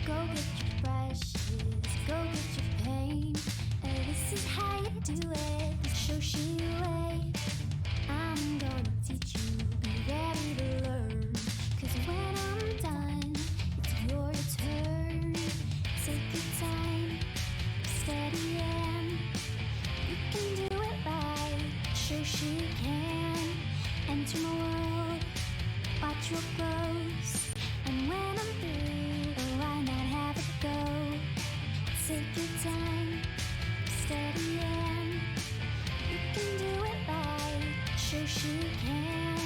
Go get your brushes, go get your paint. This is how you do it, the Shoshie way. I'm gonna teach you, be ready to learn. Cause when I'm done, it's your turn. Take your time, steady and you can do it right. Shoshie can enter my world, watch what grows. And when I'm through, why not have it go? Take your time, steady and you can do it right. Shoshie can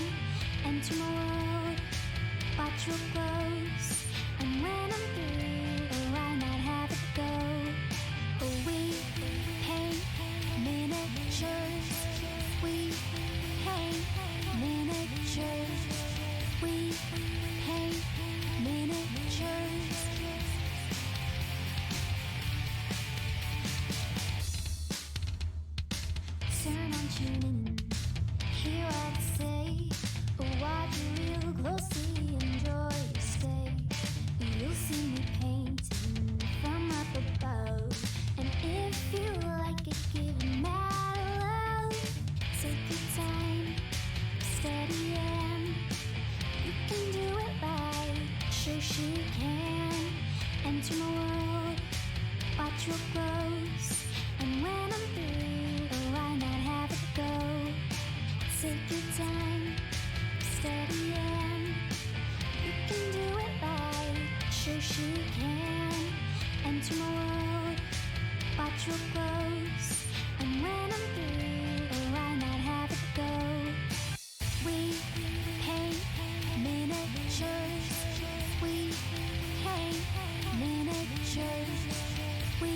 enter my world, watch what grows. And when I'm through, why not have it go? We paint miniatures. We paint miniatures. We paint miniatures. Turn on, tune in, hear what I say. Watch real closely, enjoy your stay. You'll see me painting from up above. And if you like it, give it mad love. Take your time, steady and you can do it right. Shoshie can enter my world, watch what grows. And when I'm through, why not have it go? Take your time, steady and you can do it right. Shoshie can enter my world, watch what grows. And when I'm through, why not have it go? We paint miniatures. We paint miniatures. We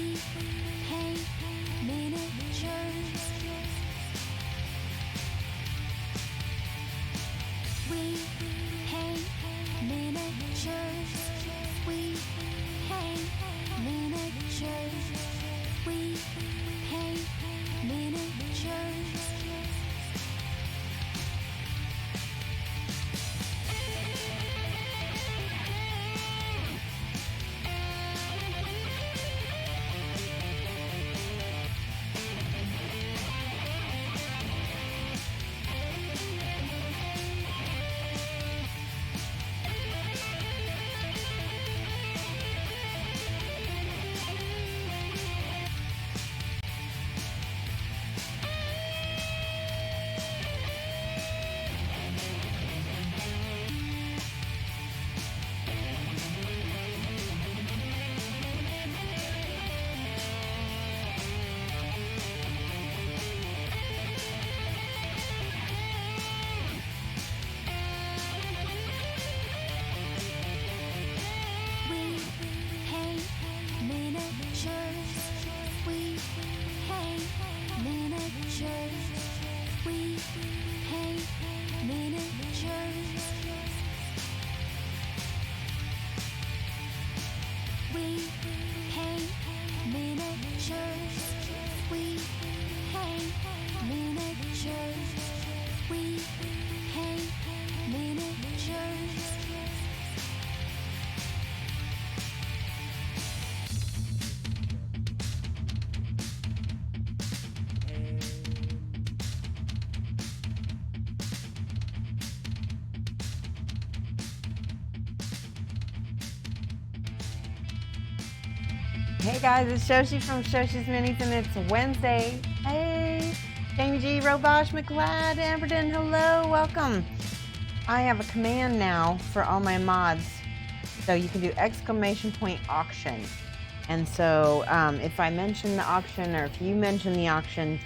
paint miniatures. We paint miniatures. We paint miniatures. We paint miniatures. Hey guys, it's Shoshie from Shoshie's Minis and it's Wednesday. Hey, Jamie G, Robosh, McLeod, Amberden, hello, welcome. I have a command now for all my mods. So you can do !auction. And so if I mention the auction or if you mention the auction,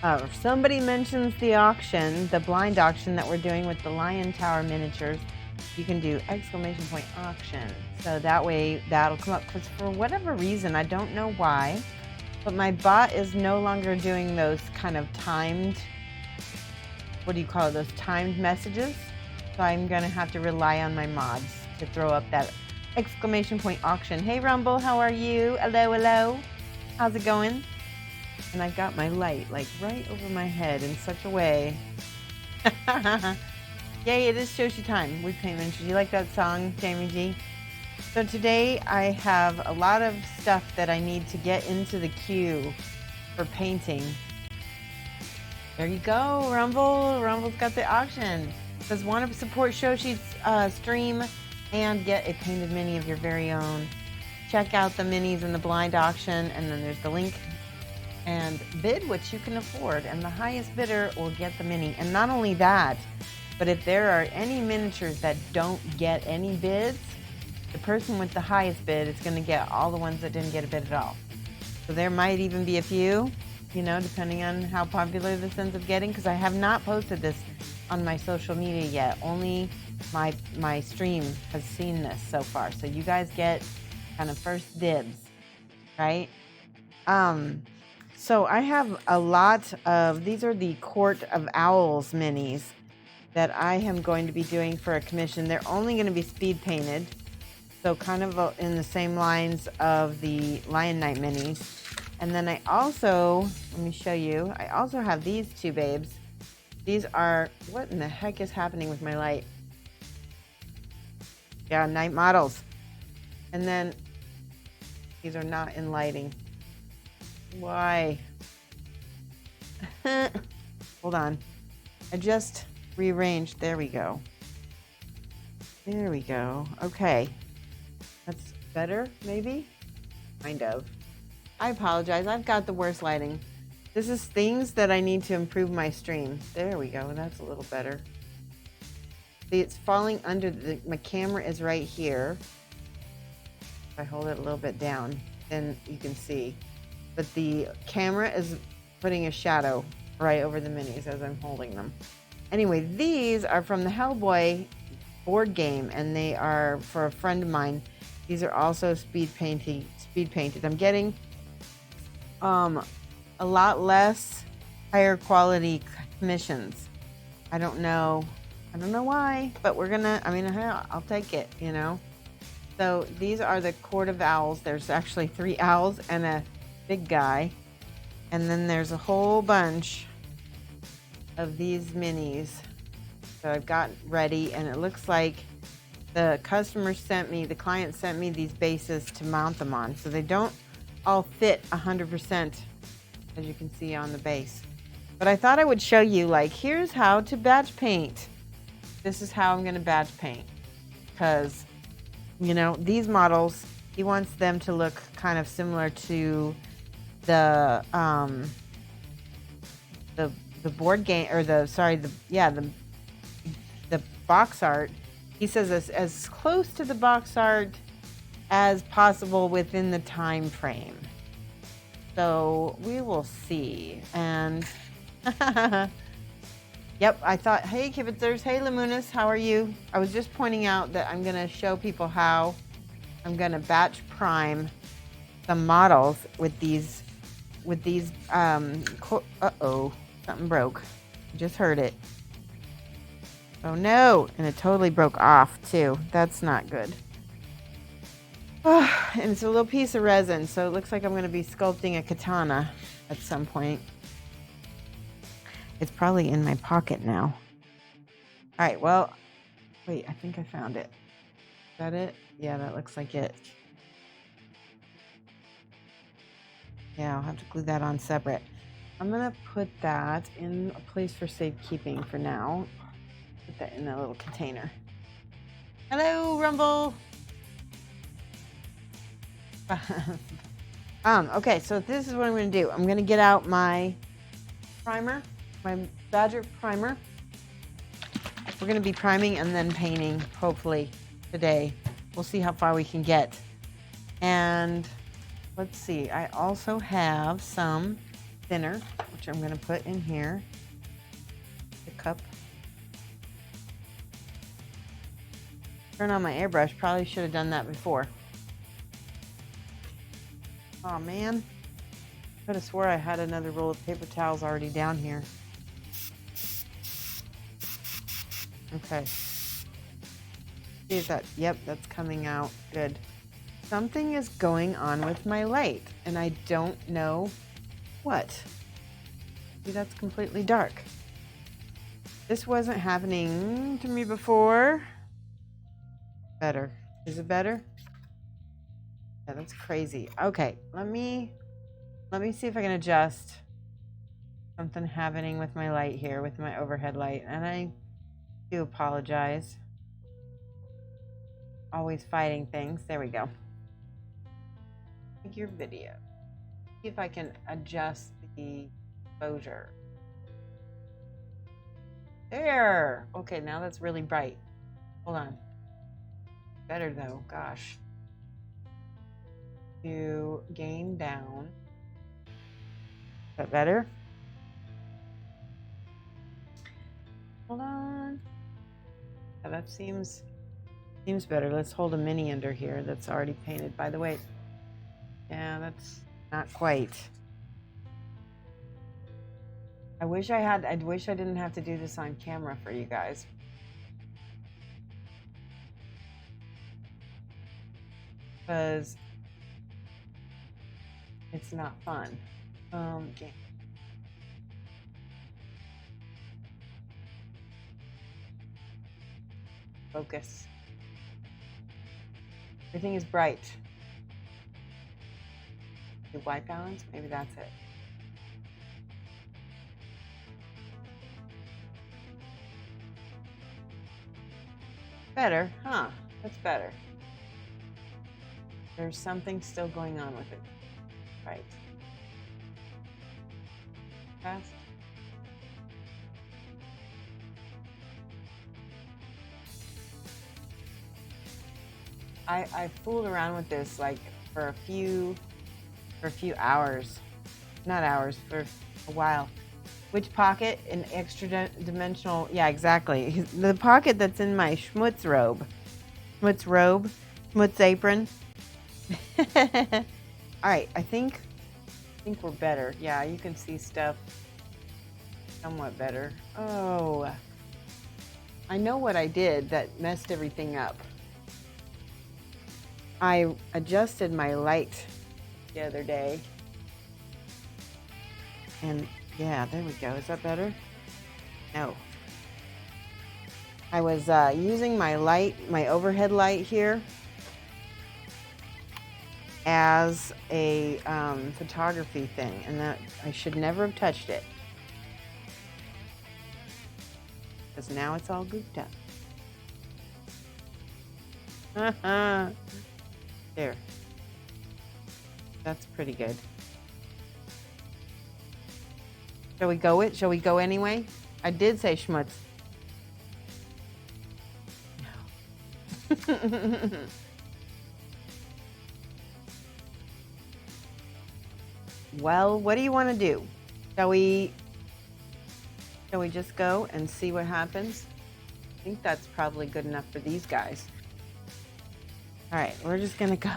or if somebody mentions the auction, the blind auction that we're doing with the Lion Tower miniatures, you can do !auction. So that way that'll come up, because for whatever reason, I don't know why, but my bot is no longer doing those kind of timed, what do you call it, those timed messages. So I'm gonna have to rely on my mods to throw up that !auction. Hey Rumble, how are you? Hello, hello. How's it going? And I've got my light like right over my head in such a way. Yay, it is Shoshie time. We paint miniatures. You like that song, Jamie G? So today I have a lot of stuff that I need to get into the queue for painting. There you go, Rumble. Rumble's got the auction. It says, want to support Shoshie's stream and get a painted mini of your very own. Check out the minis in the blind auction, and then there's the link. And bid what you can afford, and the highest bidder will get the mini. And not only that, but if there are any miniatures that don't get any bids, the person with the highest bid is going to get all the ones that didn't get a bid at all. So there might even be a few, you know, depending on how popular this ends up getting, because I have not posted this on my social media yet. Only my stream has seen this so far. So you guys get kind of first dibs, right? So I have a lot of, these are the Court of Owls minis that I am going to be doing for a commission. They're only going to be speed painted. So kind of in the same lines of the Lion Knight minis. And then I also, let me show you, I also have these two babes. These are, what in the heck is happening with my light? Yeah, night models. And then these are not in lighting. Why? Hold on. I just rearranged. There we go. There we go. Okay. That's better, maybe? Kind of. I apologize. I've got the worst lighting. This is things that I need to improve my stream. There we go. That's a little better. See, it's falling under my camera is right here. If I hold it a little bit down, then you can see. But the camera is putting a shadow right over the minis as I'm holding them. Anyway, these are from the Hellboy board game, and they are for a friend of mine. These are also speed painted. I'm getting a lot less higher quality commissions. I don't know why, but we're gonna, I'll take it, you know. So these are the Court of Owls. There's actually 3 owls and a big guy. And then there's a whole bunch of these minis that I've got ready, and it looks like the client sent me these bases to mount them on. So they don't all fit 100%, as you can see on the base. But I thought I would show you, like, here's how to batch paint. This is how I'm going to batch paint. Because, you know, these models, he wants them to look kind of similar to the board game, or the box art. He says as close to the box art as possible within the time frame. So we will see. And yep, I thought, hey Kibitzers, hey Lamunis, how are you? I was just pointing out that I'm going to show people how I'm going to batch prime some models with these uh-oh, something broke. I just heard it. Oh no, and it totally broke off too. That's not good. And it's a little piece of resin, so it looks like I'm going to be sculpting a katana at some point. It's probably in my pocket now. All right, well, wait, I think I found it. Is that it? Yeah, that looks like it. Yeah, I'll have to glue that on separate. I'm going to put that in a place for safekeeping for now. Put that in a little container. Hello, Rumble. Okay, so this is what I'm going to do. I'm going to get out my primer, my Badger primer. We're going to be priming and then painting, hopefully, today. We'll see how far we can get. And let's see, I also have some thinner, which I'm going to put in here. The cup. Turn on my airbrush. Probably should have done that before. Oh man, I could have swore I had another roll of paper towels already down here. Okay. See if that, yep, that's coming out. Good. Something is going on with my light, and I don't know what. See, that's completely dark. This wasn't happening to me before. Better. Is it better? Yeah, that's crazy. Okay, let me see if I can adjust something happening with my light here, with my overhead light, and I do apologize. Always fighting things. There we go. Your video. See if I can adjust the exposure. There. Okay, now that's really bright. Hold on. Better though. Gosh. To gain down. Is that better? Hold on. Yeah, that seems better. Let's hold a mini under here that's already painted. By the way, yeah, that's not quite. I wish I didn't have to do this on camera for you guys. Because it's not fun. Okay. Focus. Everything is bright. Do white balance? Maybe that's it. Better, huh? That's better. There's something still going on with it. Right. Fast. I fooled around with this like for a few hours. Not hours, for a while. Which pocket? An extra dimensional. Yeah, exactly. The pocket that's in my schmutz apron. All right, I think we're better. Yeah, you can see stuff somewhat better. Oh, I know what I did that messed everything up. I adjusted my light the other day. And yeah, there we go. Is that better? No. I was using my light, my overhead light here, as a photography thing, and that I should never have touched it. Because now it's all gooped up. There. That's pretty good. Shall we go it? Shall we go anyway? I did say schmutz. No. Well, what do you want to do? Shall we just go and see what happens? I think that's probably good enough for these guys. All right, we're just gonna go.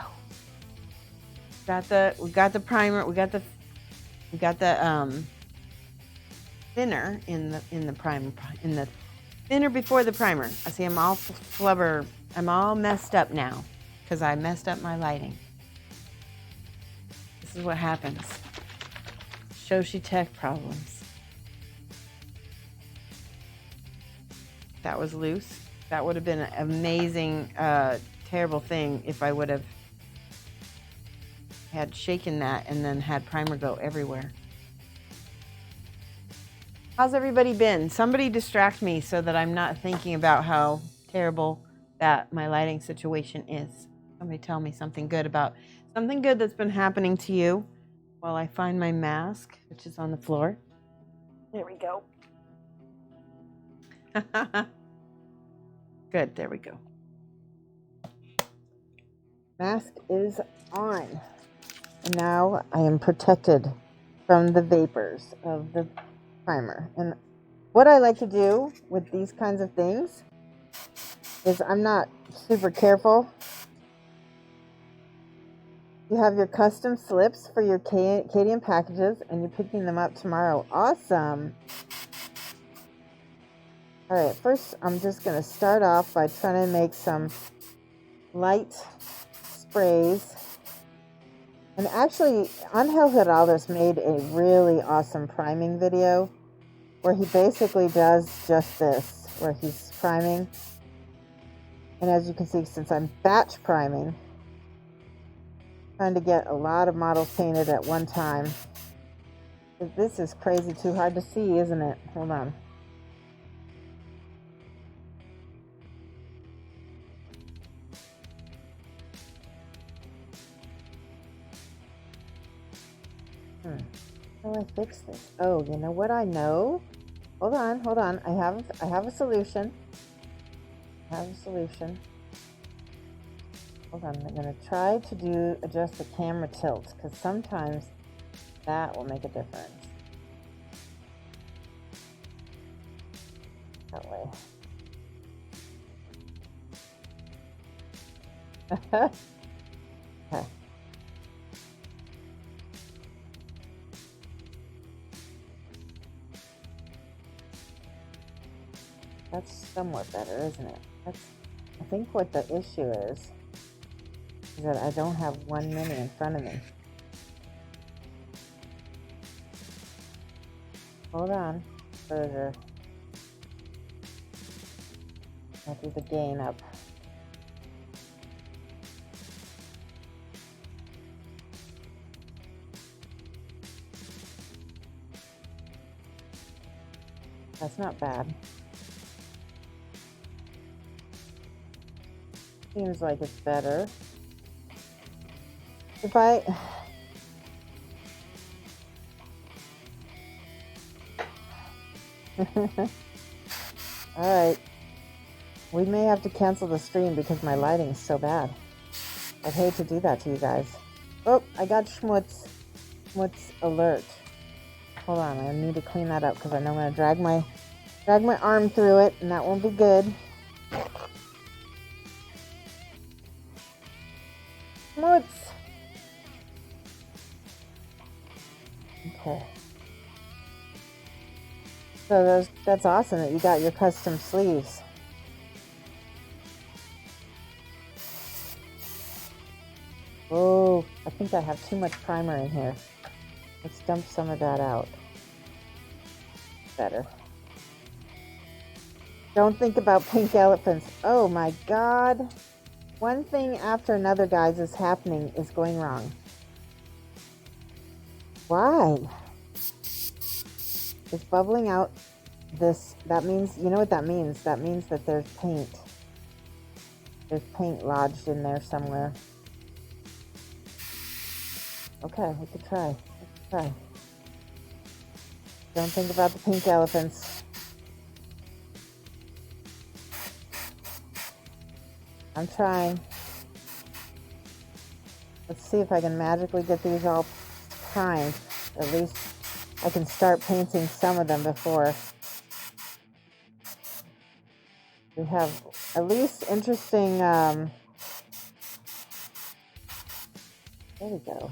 We got the primer. We got the thinner in the primer, in the thinner before the primer. I see I'm all flubber. I'm all messed up now because I messed up my lighting. This is what happens. Shoshie tech problems. That was loose. That would have been an amazing, terrible thing if I would have had shaken that and then had primer go everywhere. How's everybody been? Somebody distract me so that I'm not thinking about how terrible that my lighting situation is. Somebody tell me something good that's been happening to you while I find my mask, which is on the floor. There we go. Good, there we go. Mask is on. And now I am protected from the vapors of the primer. And what I like to do with these kinds of things is I'm not super careful. You have your custom slips for your Cadian packages, and you're picking them up tomorrow. Awesome. All right, first I'm just going to start off by trying to make some light sprays. And actually, Angel Geraldes made a really awesome priming video where he basically does just this, where he's priming. And as you can see, since I'm batch priming, Trying to get a lot of models painted at one time. This is crazy too hard to see, isn't it? Hold on. How do I fix this? Oh, you know what I know? Hold on. I have a solution. Hold on, I'm gonna try to adjust the camera tilt, because sometimes that will make a difference. That way. Okay. That's somewhat better, isn't it? I think what the issue is that I don't have 1 mini in front of me. Hold on. Further. I'll do the gain up. That's not bad. Seems like it's better. If I... Alright. We may have to cancel the stream because my lighting is so bad. I'd hate to do that to you guys. Oh, I got schmutz. Schmutz alert. Hold on, I need to clean that up because I know I'm going to drag my arm through it, and that won't be good. Schmutz! Okay. So that's awesome that you got your custom sleeves. Oh, I think I have too much primer in here. Let's dump some of that out. Better. Don't think about pink elephants. Oh my God. One thing after another, guys, is going wrong. Why? It's bubbling out this. That means, you know what that means? That means that there's paint. There's paint lodged in there somewhere. Okay, we could try. Let's try. Don't think about the pink elephants. I'm trying. Let's see if I can magically get these all primed. At least I can start painting some of them before we have at least interesting, there we go.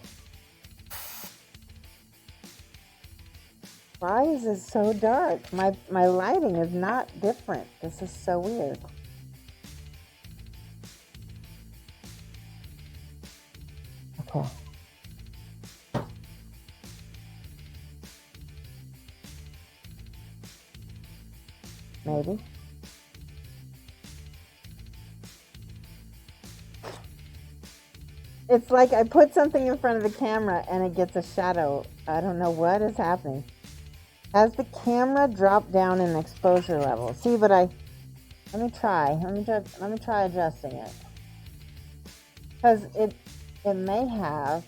Why is it so dark? My lighting is not different. This is so weird. Okay. Maybe. It's like I put something in front of the camera and it gets a shadow. I don't know what is happening. Has the camera dropped down in exposure level? See, but let me try. Let me try adjusting it. Because it may have,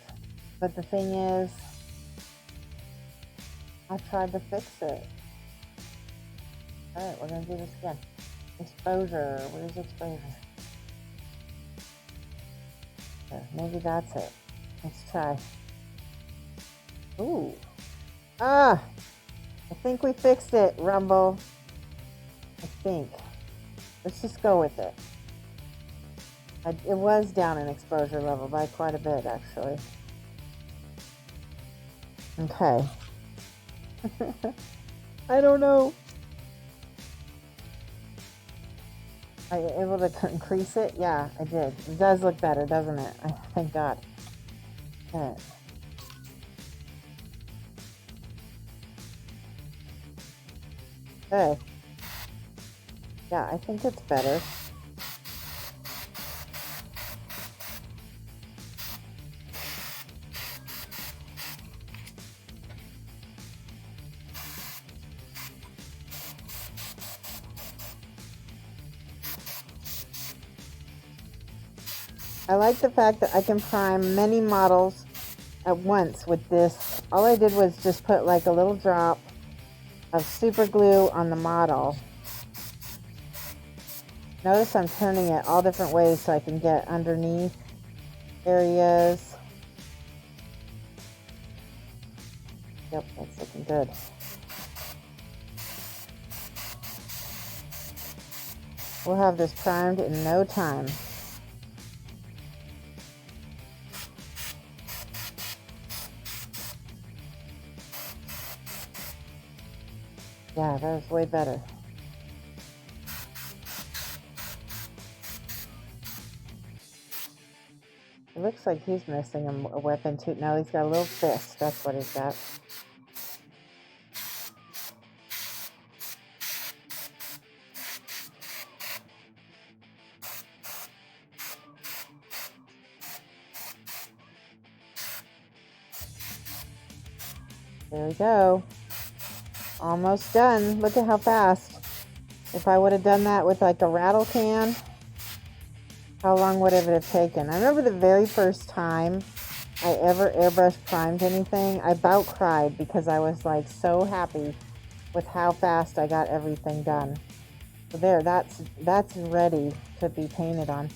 but the thing is, I tried to fix it. Alright, we're going to do this again. Exposure. Where's exposure? There, maybe that's it. Let's try. Ooh. Ah! I think we fixed it, Rumble. I think. Let's just go with it. It was down in exposure level by quite a bit, actually. Okay. I don't know. Are you able to increase it? Yeah, I did. It does look better, doesn't it? Thank God. Okay. Okay. Yeah, I think it's better. I like the fact that I can prime many models at once with this. All I did was just put like a little drop of super glue on the model. Notice I'm turning it all different ways so I can get underneath areas. Yep, that's looking good. We'll have this primed in no time. Yeah, that was way better. It looks like he's missing a weapon too. No, he's got a little fist. That's what he's got. There we go. Almost done. Look at how fast. If I would have done that with like a rattle can, how long would it have taken? I remember the very first time I ever airbrush primed anything, I about cried because I was like so happy with how fast I got everything done. So there, that's ready to be painted on.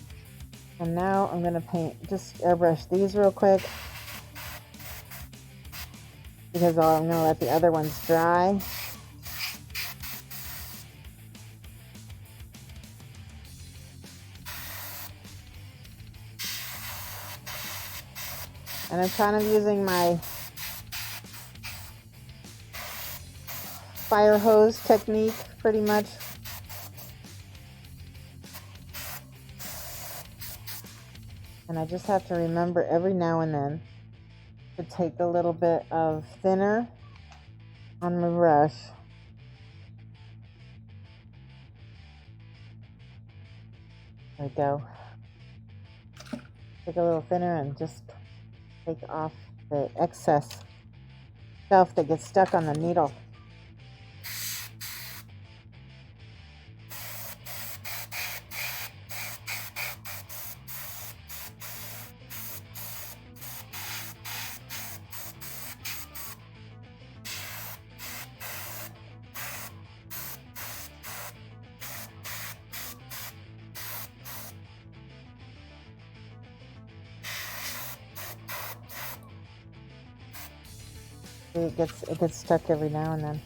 And now I'm gonna just airbrush these real quick because I'm gonna let the other ones dry. And I'm kind of using my fire hose technique pretty much. And I just have to remember every now and then to take a little bit of thinner on my brush. There we go. Take a little thinner and just take off the excess stuff that gets stuck on the needle. It gets stuck every now and then.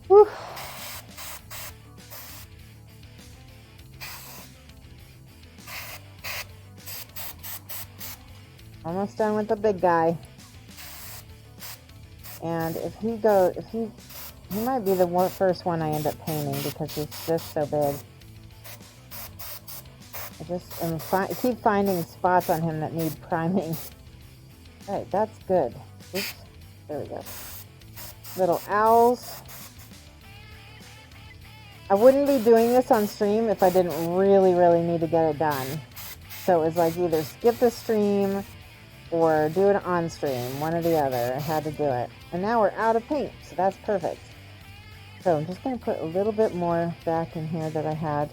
Whew. Almost done with the big guy. And if he might be the first one I end up painting because he's just so big. I keep finding spots on him that need priming. Right, that's good. Oops, there we go. Little owls. I wouldn't be doing this on stream if I didn't really, really need to get it done. So it was like either skip the stream or do it on stream, one or the other. I had to do it. And now we're out of paint, so that's perfect. So I'm just going to put a little bit more back in here that I had.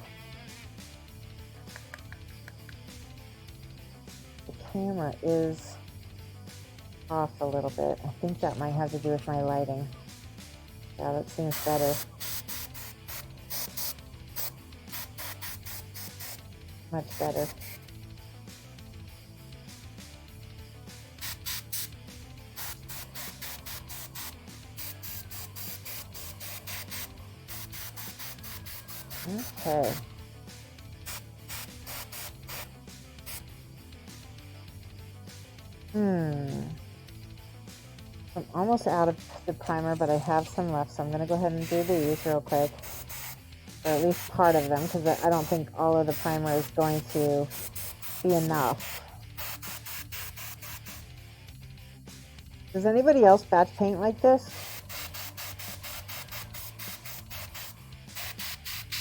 The camera is off a little bit. I think that might have to do with my lighting. Yeah, that seems better. Much better. Okay. I'm almost out of the primer, but I have some left, so I'm going to go ahead and do these real quick. Or at least part of them, because I don't think all of the primer is going to be enough. Does anybody else batch paint like this?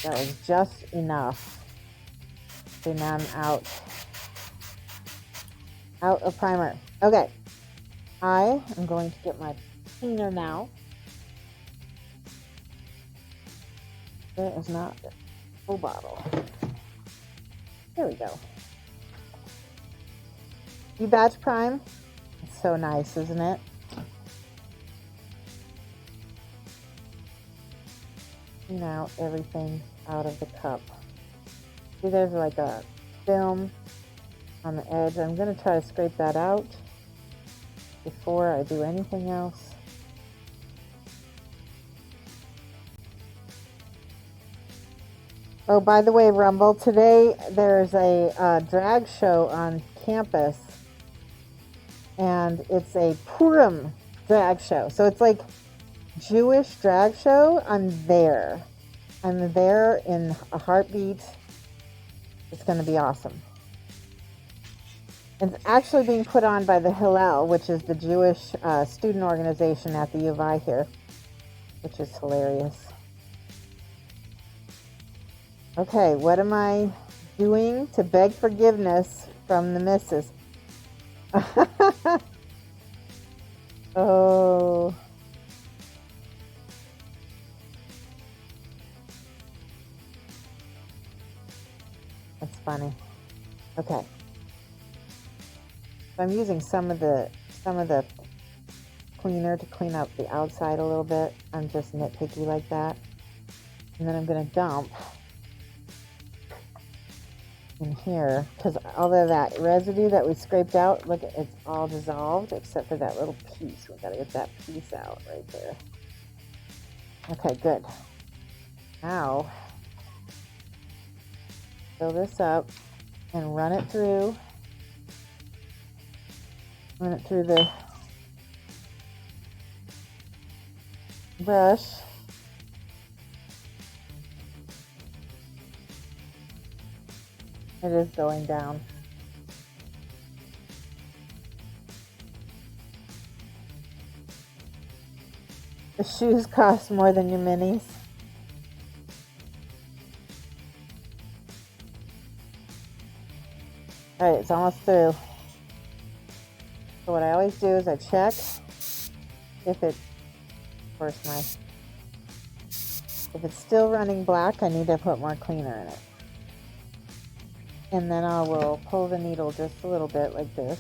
That was just enough. Okay, now I'm out of primer. Okay, I am going to get my cleaner now. That is not a full bottle. There we go. You batch prime? It's so nice, isn't it? Now everything out of the cup. See, there's like a film on the edge. I'm going to try to scrape that out before I do anything else. Oh, by the way, Rumble, today there's a drag show on campus, and it's a Purim drag show. So it's like Jewish drag show. I'm there in a heartbeat. It's going to be awesome. It's actually being put on by the Hillel, which is the Jewish student organization at the U of I here, which is hilarious. Okay, what am I doing to beg forgiveness from the missus? Oh. That's funny. Okay. So I'm using some of the cleaner to clean up the outside a little bit. I'm just nitpicky like that. And then I'm going to dump in here, because all of that residue that we scraped out, look, it's all dissolved except for that little piece. We got to get that piece out right there. Okay, good. Now fill this up and run it through the brush. It is going down. The shoes cost more than your minis. All right, it's almost through. So what I always do is I check if it's still running black, I need to put more cleaner in it. And then I will pull the needle just a little bit like this,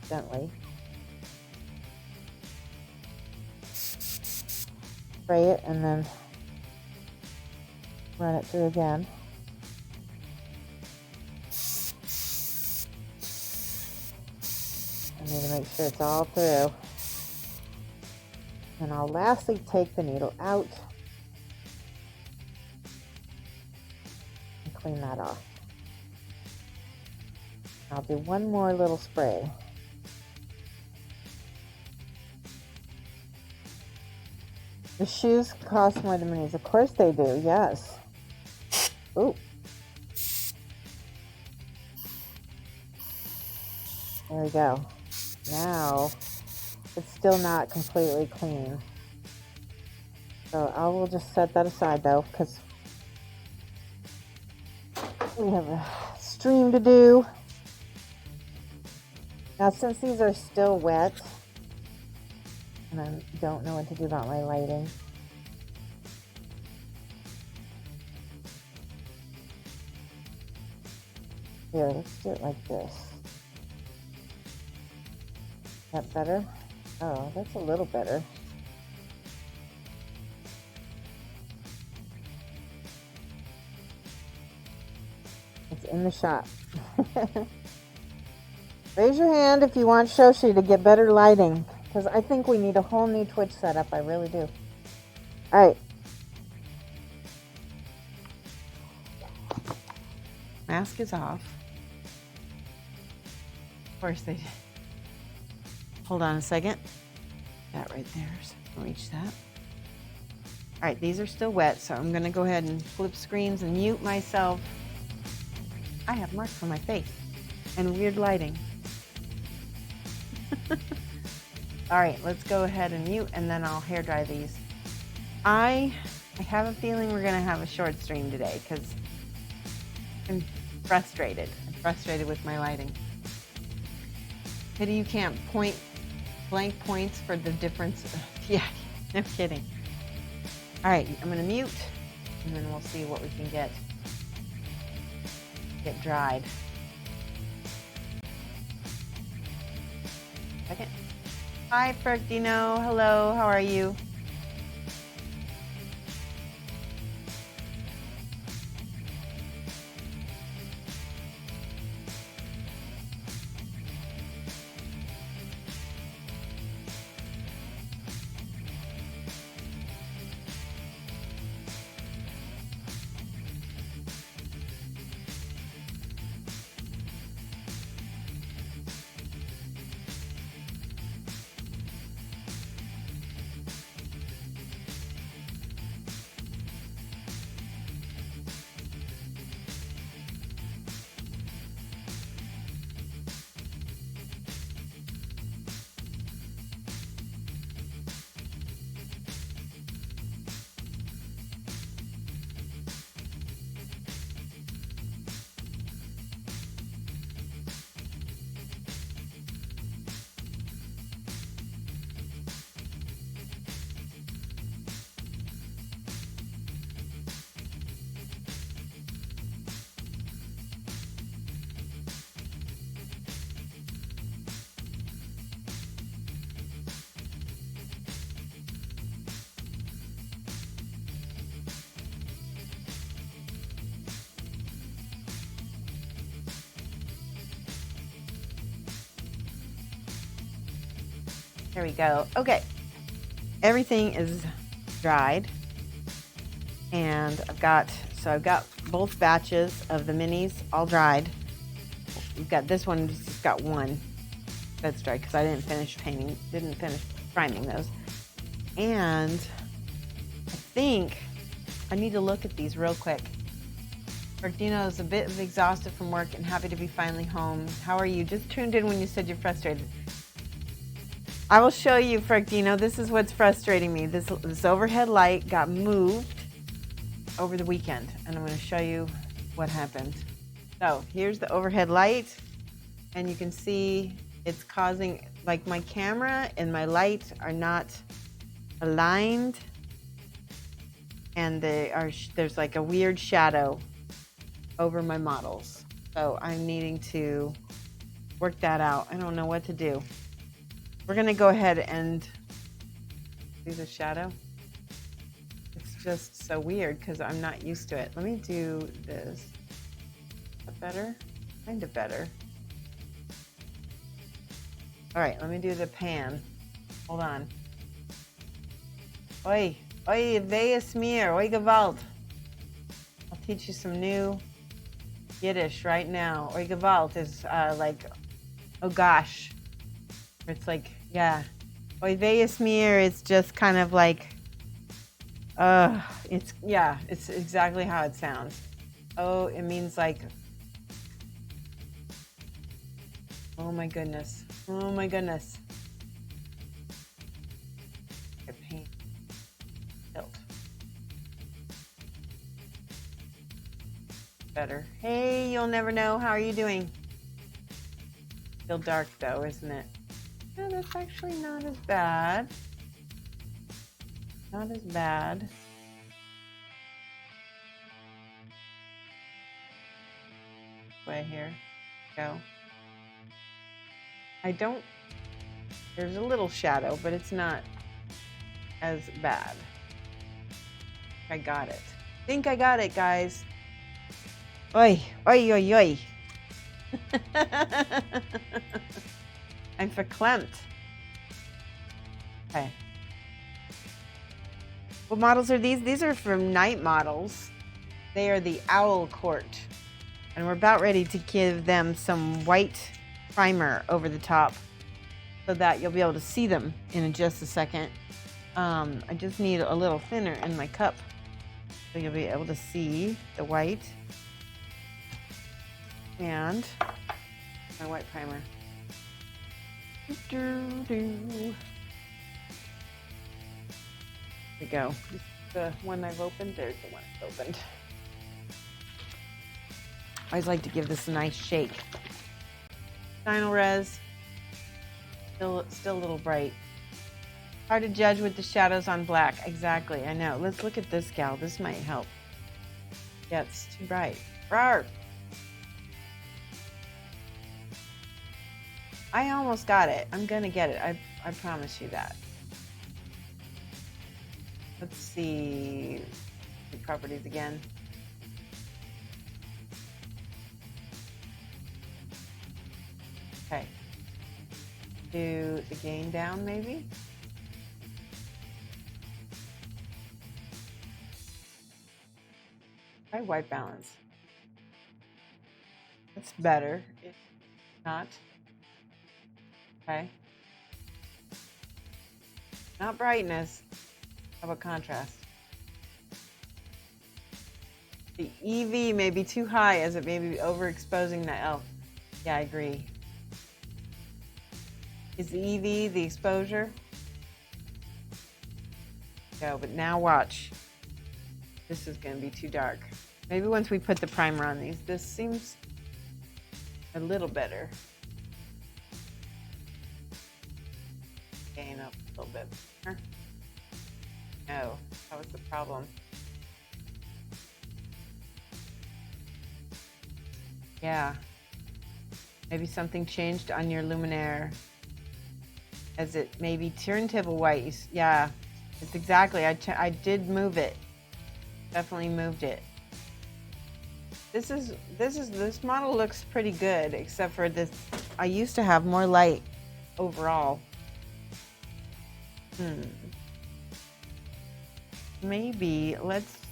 gently. Spray it and then run it through again. I need to make sure it's all through. And I'll lastly take the needle out and clean that off. I'll do one more little spray. The shoes cost more than minis. Of course they do, yes. Ooh. There we go. Now, it's still not completely clean. So I will just set that aside though, because we have a stream to do. Now, since these are still wet, and I don't know what to do about my lighting, here, let's do it like this. Is that better? Oh, that's a little better. It's in the shop. Raise your hand if you want Shoshie to get better lighting, because I think we need a whole new Twitch setup. I really do. All right. Mask is off. Of course they did. Hold on a second. That right there. So I can reach that. All right, these are still wet, so I'm going to go ahead and flip screens and mute myself. I have marks on my face and weird lighting. All right, let's go ahead and mute, and then I'll hair dry these. I have a feeling we're going to have a short stream today because I'm frustrated. I'm frustrated with my lighting. Pity you can't point blank points for the difference. Yeah, no kidding. All right, I'm going to mute, and then we'll see what we can get dried. Second. Hi, Fergdino. Hello, how are you? There we go. Okay. Everything is dried. And I've got both batches of the minis all dried. We've got this one, just got one that's dried because I didn't finish priming those. And I think I need to look at these real quick. Fergdino is a bit exhausted from work and happy to be finally home. How are you? Just tuned in when you said you're frustrated. I will show you, Fergdino. This is what's frustrating me. This overhead light got moved over the weekend, and I'm going to show you what happened. So here's the overhead light, and you can see it's causing, like, my camera and my light are not aligned, and there's like a weird shadow over my models. So I'm needing to work that out. I don't know what to do. We're gonna go ahead and do the shadow. It's just so weird because I'm not used to it. Let me do this. Is that better? Kind of better. All right, let me do the pan. Hold on. Oi, wer ist mir? Oi, Gewalt. I'll teach you some new Yiddish right now. Oi, Gewalt is like, oh gosh. It's like, yeah. Oi, wer ist mir? It's just kind of like, it's exactly how it sounds. Oh, it means like, oh my goodness. Oh my goodness. Pain. Tilt. Better. Hey, you'll never know. How are you doing? Still dark though, isn't it? No, that's actually not as bad. Not as bad. Way here. Go. There's a little shadow, but it's not as bad. I got it. I think I got it, guys. Oi, oi, oi, oi. I'm verklempt. Okay. What models are these? These are from Night Models. They are the Owl Court. And we're about ready to give them some white primer over the top so that you'll be able to see them in just a second. I just need a little thinner in my cup so you'll be able to see the white and my white primer. There we go. This is the one I've opened. There's the one I've opened. I always like to give this a nice shake. Final res. Still a little bright. Hard to judge with the shadows on black. Exactly, I know. Let's look at this gal. This might help. Yeah, it's too bright. Rawr. I almost got it. I'm gonna get it. I promise you that. Let's see the properties again. Okay. Do the gain down maybe? Try white balance. That's better. If not. Okay. Not brightness. How about contrast? The EV may be too high as it may be overexposing the L. Yeah, I agree. Is the EV the exposure? No, but now watch. This is going to be too dark. Maybe once we put the primer on these, this seems a little better. Gain up a little bit more. No, that was the problem. Yeah. Maybe something changed on your luminaire as it maybe turntable white. Yeah, it's exactly. I did move it. Definitely moved it. This model looks pretty good, except for this. I used to have more light overall. Maybe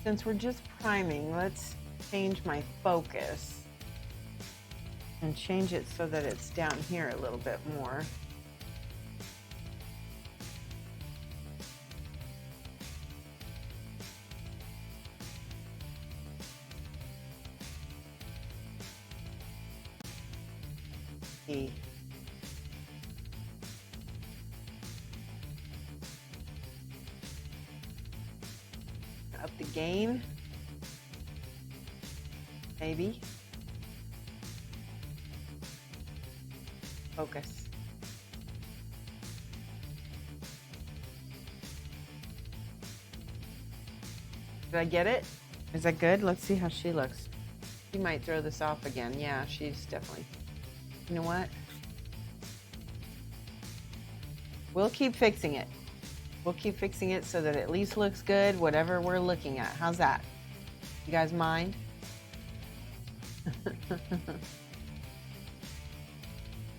since we're just priming, let's change my focus and change it so that it's down here a little bit more. Up the gain, maybe. Focus. Did I get it? Is that good? Let's see how she looks. She might throw this off again. Yeah, she's definitely. You know what? We'll keep fixing it. We'll keep fixing it so that it at least looks good, whatever we're looking at. How's that? You guys mind? We'll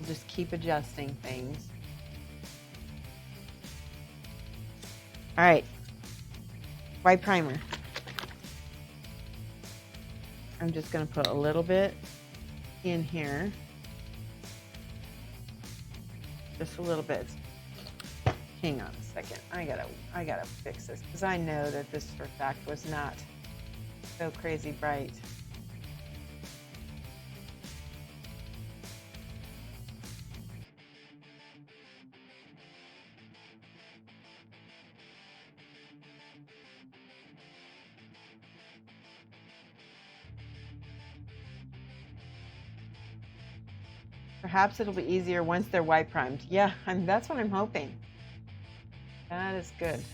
just keep adjusting things. All right. White primer. I'm just going to put a little bit in here. Just a little bit. Hang on a second. I gotta fix this because I know that this for fact was not so crazy bright. Perhaps it'll be easier once they're white primed. Yeah, that's what I'm hoping. That is good.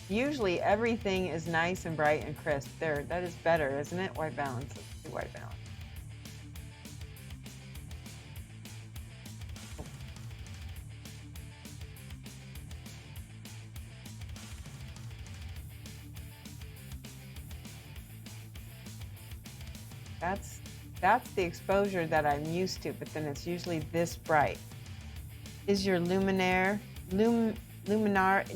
Usually everything is nice and bright and crisp. There, that is better, isn't it? White balance. Let's do white balance. That's the exposure that I'm used to, but then it's usually this bright. Is your luminaire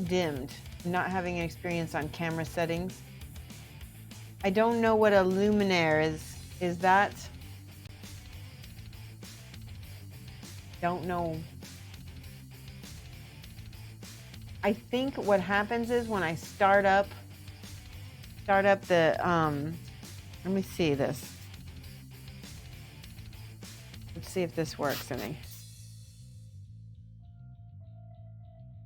dimmed? Not having an experience on camera settings. I don't know what a luminaire is. Is that? Don't know. I think what happens is when I start up the let me see this. Let's see if this works any.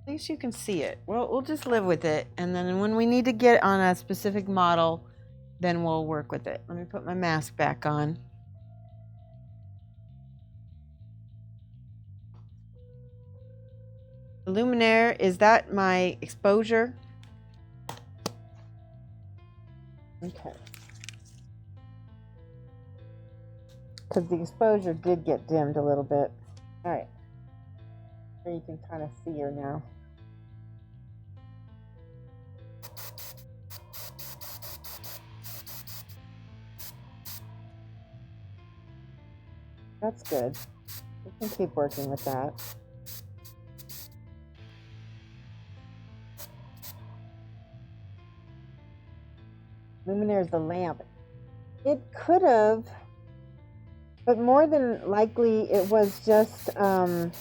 At least you can see it. Well, we'll just live with it, and then when we need to get on a specific model, then we'll work with it. Let me put my mask back on. The luminaire, is that my exposure? Okay. Because the exposure did get dimmed a little bit. All right. So you can kind of see her now. That's good. We can keep working with that. Luminaire is the lamp. It could have, but more than likely it was just, because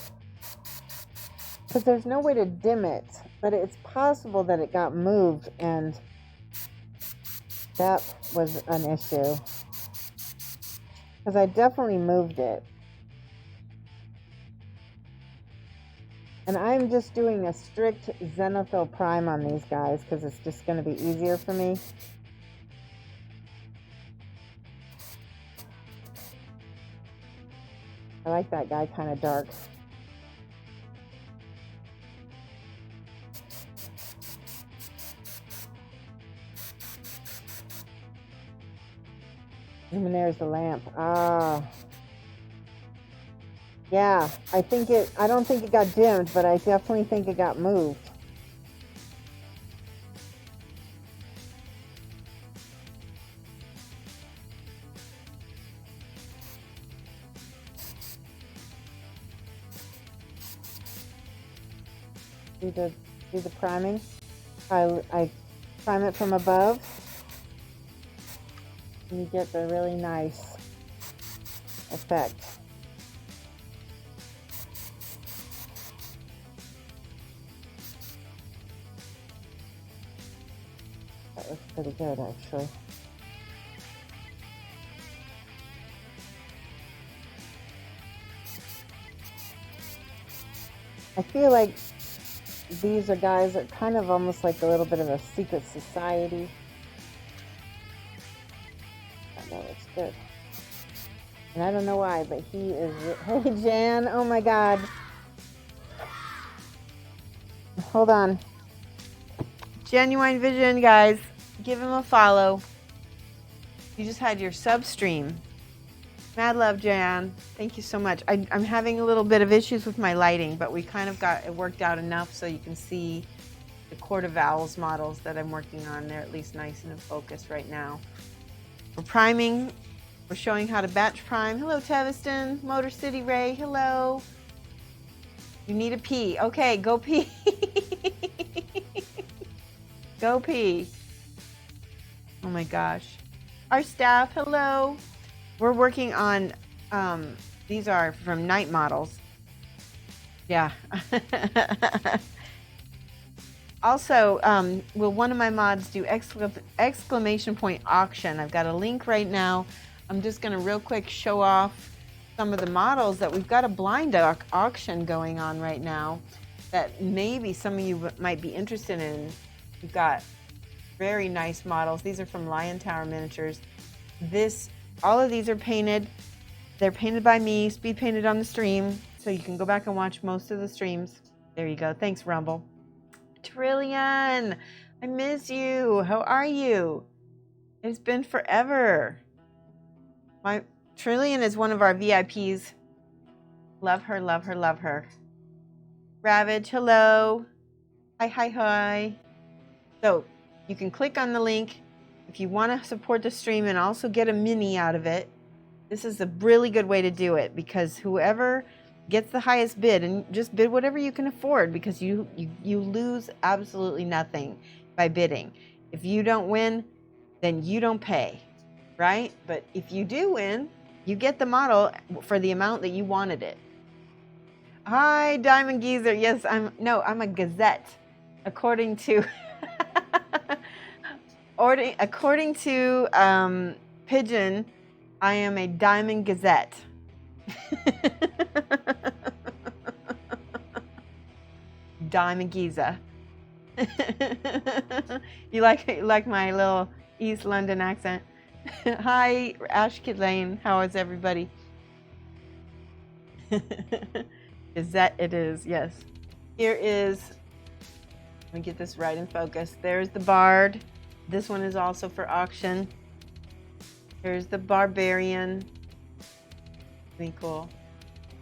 there's no way to dim it, but it's possible that it got moved and that was an issue. Because I definitely moved it. And I'm just doing a strict Zenithal prime on these guys because it's just going to be easier for me. I like that guy kind of dark. And there's the lamp. Ah. Yeah, I don't think it got dimmed, but I definitely think it got moved. Do the priming. I prime it from above. And you get the really nice effect. That looks pretty good, actually. I feel like these are guys that kind of almost like a little bit of a secret society. That looks good. And I don't know why, but he is... Hey, Jan! Oh, my God. Hold on. Genuine Vision, guys. Give him a follow. You just had your sub stream. Mad love, Jan. Thank you so much. I'm having a little bit of issues with my lighting, but we kind of got it worked out enough so you can see the Court of Vowels models that I'm working on. They're at least nice and in focus right now. We're priming. We're showing how to batch prime. Hello, Teviston. Motor City Ray. Hello. You need a pee. Okay, go pee. Go pee. Oh my gosh. Our staff, hello. We're working on, these are from night models. Yeah. Also, will one of my mods do exclamation point auction? I've got a link right now. I'm just going to real quick show off some of the models that we've got a blind auction going on right now that maybe some of you might be interested in. We've got very nice models. These are from Lion Tower Miniatures. All of these are painted. They're painted by me, speed painted on the stream, so you can go back and watch most of the streams. There you go. Thanks, Rumble. Trillion, I miss you. How are you? It's been forever. My Trillion is one of our VIPs. Love her, love her, love her. Ravage, hello. Hi, hi, hi. So you can click on the link if you want to support the stream and also get a mini out of it. This is a really good way to do it because whoever gets the highest bid, and just bid whatever you can afford because you lose absolutely nothing by bidding. If you don't win, then you don't pay, right? But if you do win, you get the model for the amount that you wanted it. Hi, Diamond Geezer. Yes, I'm a Gazette, according to according to Pigeon. I am a Diamond Gazette. Diamond Giza. You like my little East London accent? Hi, Ashkid Lane. How is everybody? Gazette it is, yes. Here is, let me get this right in focus. There's the Bard This one is also for auction. Here's the Barbarian. Pretty cool.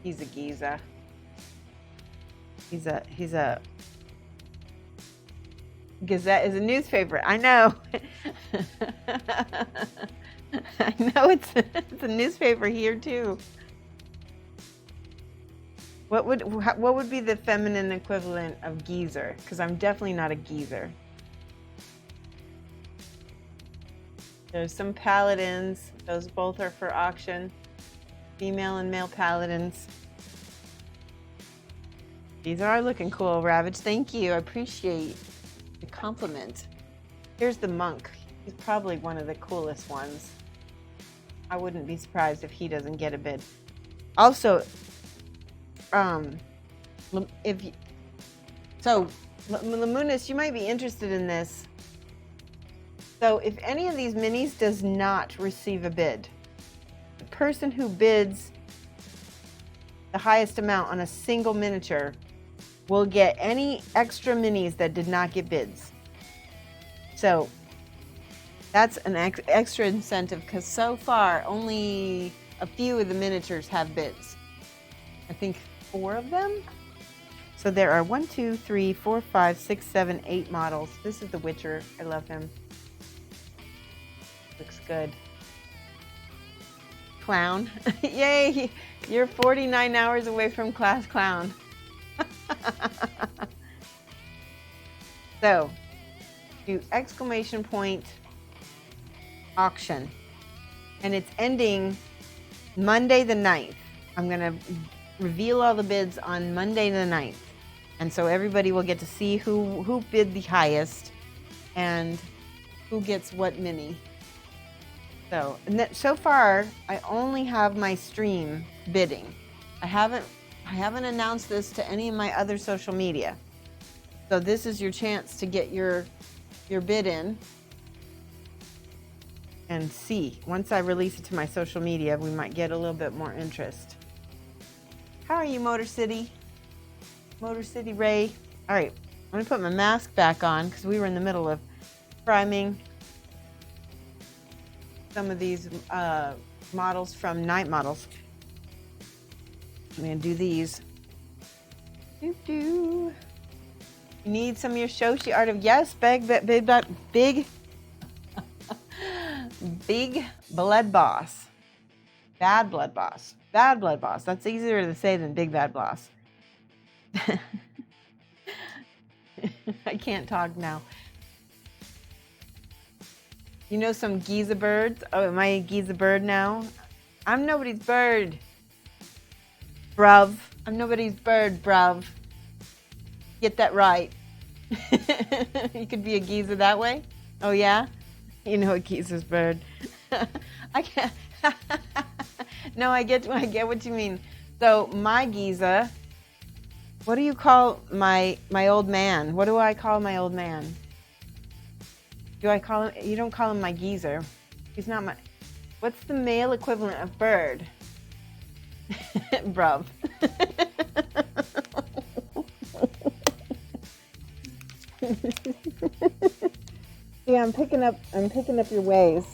He's a Giza. He's a Gazette is a newspaper. I know. I know it's a newspaper here too. What would be the feminine equivalent of geezer? Because I'm definitely not a geezer. There's some paladins. Those both are for auction. Female and male paladins. These are looking cool, Ravage. Thank you. I appreciate the compliment. Here's the monk. He's probably one of the coolest ones. I wouldn't be surprised if he doesn't get a bid. Also, Lamunis, you might be interested in this. So if any of these minis does not receive a bid, the person who bids the highest amount on a single miniature will get any extra minis that did not get bids. So that's an extra incentive, because so far only a few of the miniatures have bids. I think 4 of them. So there are 1, 2, 3, 4, 5, 6, 7, 8 models. This is the Witcher. I love him. Looks good. Clown. Yay! You're 49 hours away from class clown. So, do exclamation point auction. And it's ending Monday the 9th. I'm going to reveal all the bids on Monday the 9th. And so everybody will get to see who bid the highest and who gets what mini. So, so far, I only have my stream bidding. I haven't announced this to any of my other social media. So this is your chance to get your bid in and see. Once I release it to my social media, we might get a little bit more interest. How are you, Motor City? Motor City Ray. All right, I'm gonna put my mask back on because we were in the middle of priming some of these models from Night Models. I'm gonna do these. You need some of your Shoshie art of yes, big blood boss. Bad blood boss. Bad blood boss. That's easier to say than big bad boss. I can't talk now. You know some Giza birds? Oh, am I a Giza bird now? I'm nobody's bird. Bruv. I'm nobody's bird, bruv. Get that right. You could be a Giza that way? Oh, yeah? You know a Giza's bird. I can't. No, I get what you mean. So my Giza, what do you call my old man? What do I call my old man? Do I call him? You don't call him my geezer. He's not my. What's the male equivalent of bird? Bruv. Yeah, I'm picking up your ways.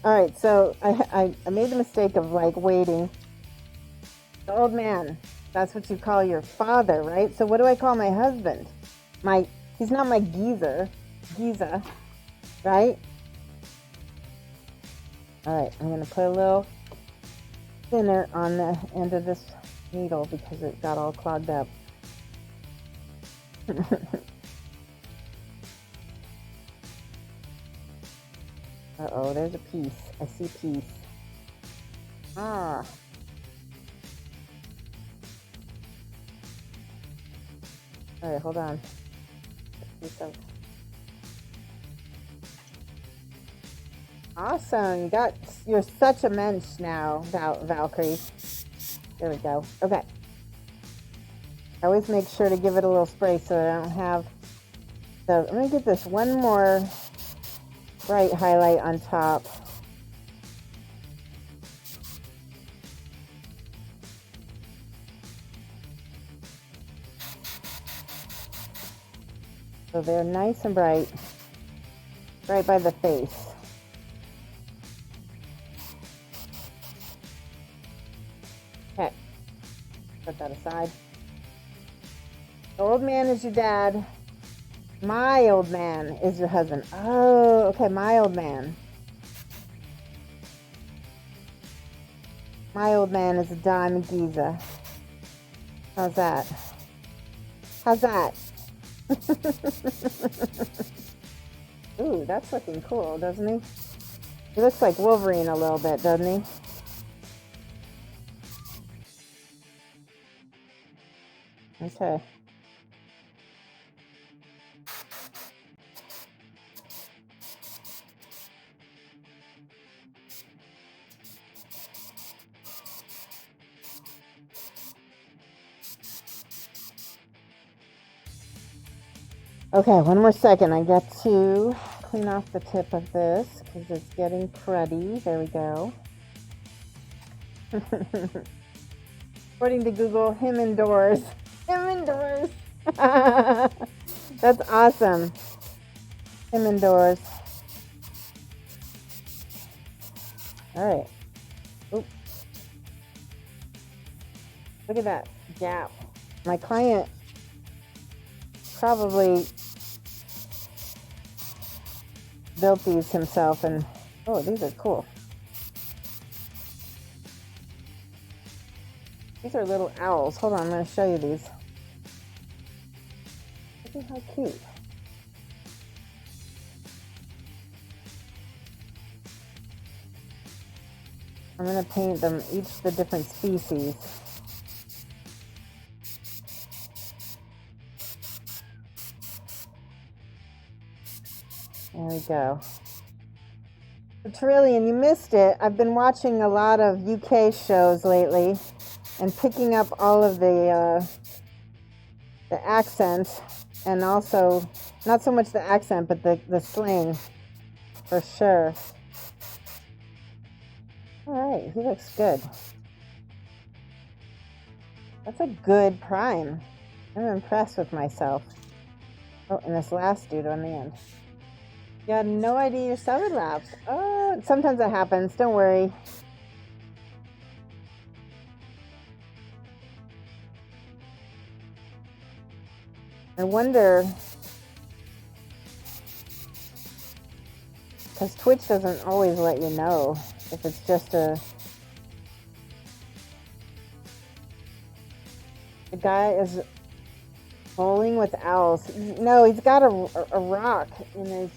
All right, so I made the mistake of like waiting. The old man. That's what you call your father, right? So what do I call my husband? He's not my Giza, right? All right, I'm gonna put a little thinner on the end of this needle because it got all clogged up. Uh-oh, there's a piece. I see piece. Ah. All right, hold on. Awesome. You're such a mensch now, Valkyrie. There we go. Okay. I always make sure to give it a little spray so that I don't have. So I'm going to get this one more bright highlight on top. So they're nice and bright, right by the face. Okay, put that aside. The old man is your dad. My old man is your husband. Oh, okay, my old man. My old man is a dime of Giza. How's that? How's that? Ooh, that's looking cool, doesn't he? He looks like Wolverine a little bit, doesn't he? Okay. Okay, one more second. I get to clean off the tip of this because it's getting cruddy. There we go. According to Google, him indoors. Him indoors. That's awesome. Him indoors. All right. Oops. Look at that gap. My client probably built these himself, and oh, these are cool. These are little owls. Hold on, I'm going to show you these. Look at how cute. I'm going to paint them each the different species. There we go. Trillion, you missed it. I've been watching a lot of UK shows lately and picking up all of the accents, and also not so much the accent but the slang for sure. All right, he looks good. That's a good prime. I'm impressed with myself. Oh, and this last dude on the end. You had no idea your cell lapsed. Oh, sometimes that happens. Don't worry. I wonder, because Twitch doesn't always let you know if it's just the guy is bowling with owls. No, he's got a rock in his,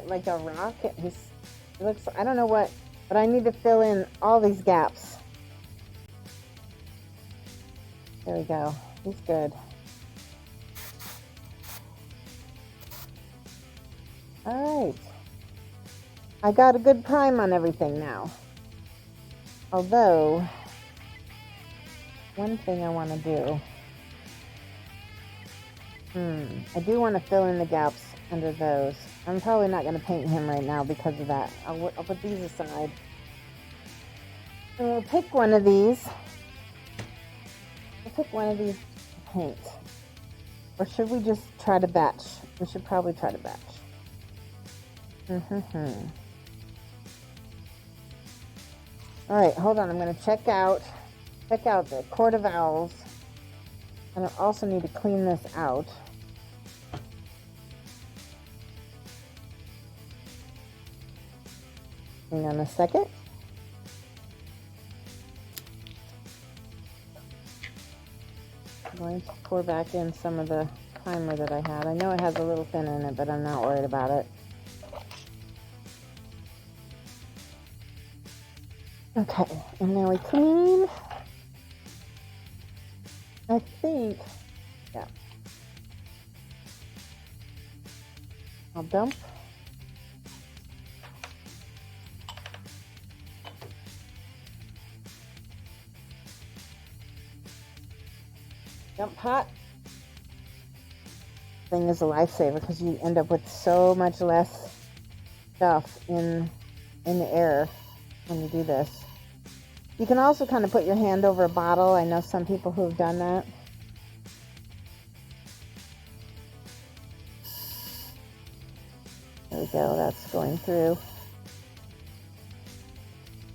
like a rock. It looks, I don't know what, but I need to fill in all these gaps. There we go. He's good. All right. I got a good prime on everything now. Although, one thing I want to do. I do want to fill in the gaps under those. I'm probably not going to paint him right now because of that. I'll put these aside. And we'll pick one of these. We'll pick one of these to paint. Or should we just try to batch? We should probably try to batch. All right, hold on. I'm going to check out the Court of Owls. And I also need to clean this out. Hang on a second. I'm going to pour back in some of the primer that I had. I know it has a little thin in it, but I'm not worried about it. Okay, and now we clean. I think, yeah. I'll dump. Dump pot. Thing is a lifesaver because you end up with so much less stuff in the air when you do this. You can also kind of put your hand over a bottle. I know some people who have done that. There we go, that's going through.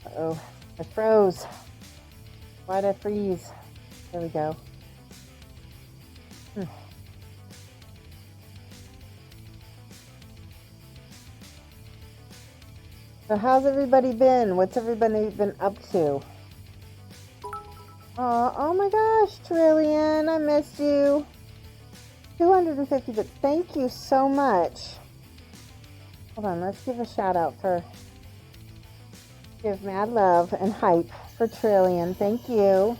Uh-oh, I froze. Why'd I freeze? There we go. So how's everybody been? What's everybody been up to? Oh my gosh, Trillian, I missed you. 250 bits. Thank you so much. Hold on, let's give a shout out for, give mad love and hype for Trillian. Thank you.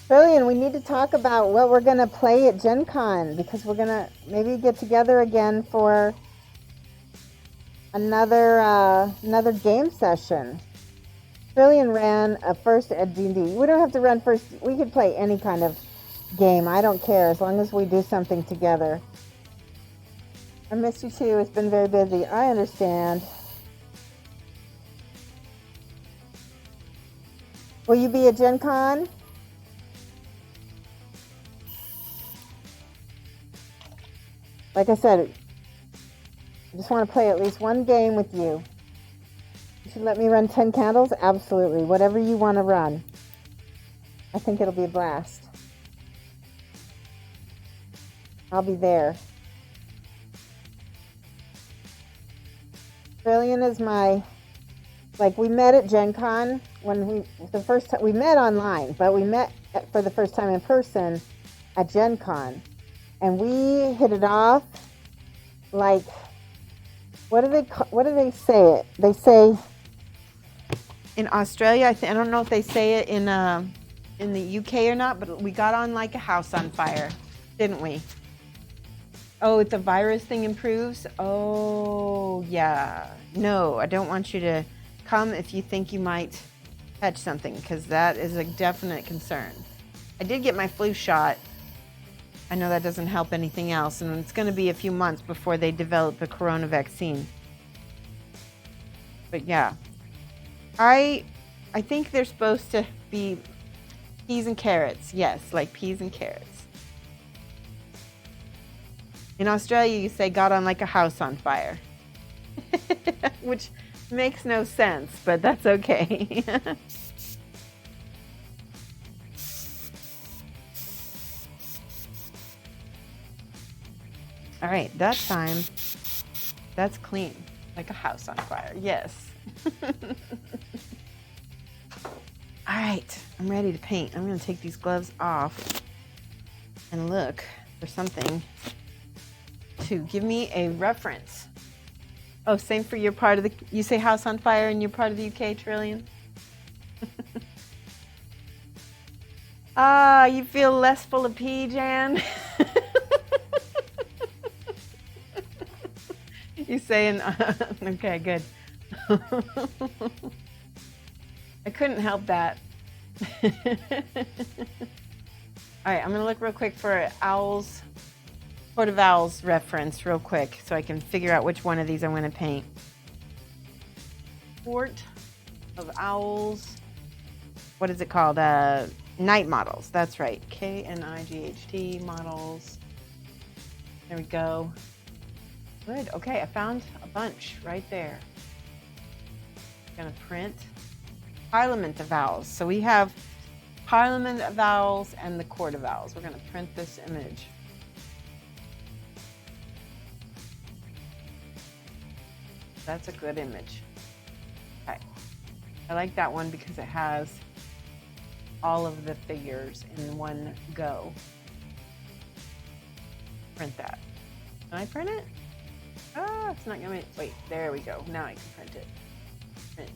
Trillian, we need to talk about what we're going to play at Gen Con, because we're going to maybe get together again for another game session. Trillian ran a first at D&D. We don't have to run first. We could play any kind of game. I don't care, as long as we do something together. I miss you too. It's been very busy. I understand. Will you be at Gen Con? Like I said, I just want to play at least one game with you. You should let me run 10 candles? Absolutely. Whatever you want to run. I think it'll be a blast. I'll be there. Trillian is my, like, we met at Gen Con when we met online, but we met for the first time in person at Gen Con. And we hit it off like, what do they say it? They say in Australia, I don't know if they say it in the UK or not, but we got on like a house on fire, didn't we? Oh, the virus thing improves? Oh, yeah. No, I don't want you to come if you think you might catch something, because that is a definite concern. I did get my flu shot. I know that doesn't help anything else, and it's going to be a few months before they develop a corona vaccine. But yeah, I think they're supposed to be peas and carrots. Yes, like peas and carrots. In Australia, you say got on like a house on fire, which makes no sense, but that's okay. All right, that time, that's clean, like a house on fire, yes. All right, I'm ready to paint. I'm gonna take these gloves off and look for something to give me a reference. Oh, same for your part of the, you say house on fire and you're part of the UK, Trillian? Ah, you feel less full of pee, Jan? You saying, okay, good. I couldn't help that. All right, I'm gonna look real quick for owls, Court of Owls reference real quick so I can figure out which one of these I'm gonna paint. Court of Owls, what is it called? Night models, that's right. K-N-I-G-H-T models. There we go. Good, okay, I found a bunch right there. I'm gonna print Parliament of Owls. So we have Parliament of Owls and the Court of Owls. We're gonna print this image. That's a good image. Okay, I like that one because it has all of the figures in one go. Print that. Can I print it? Ah, it's not gonna, wait, there we go. Now I can print it. Print.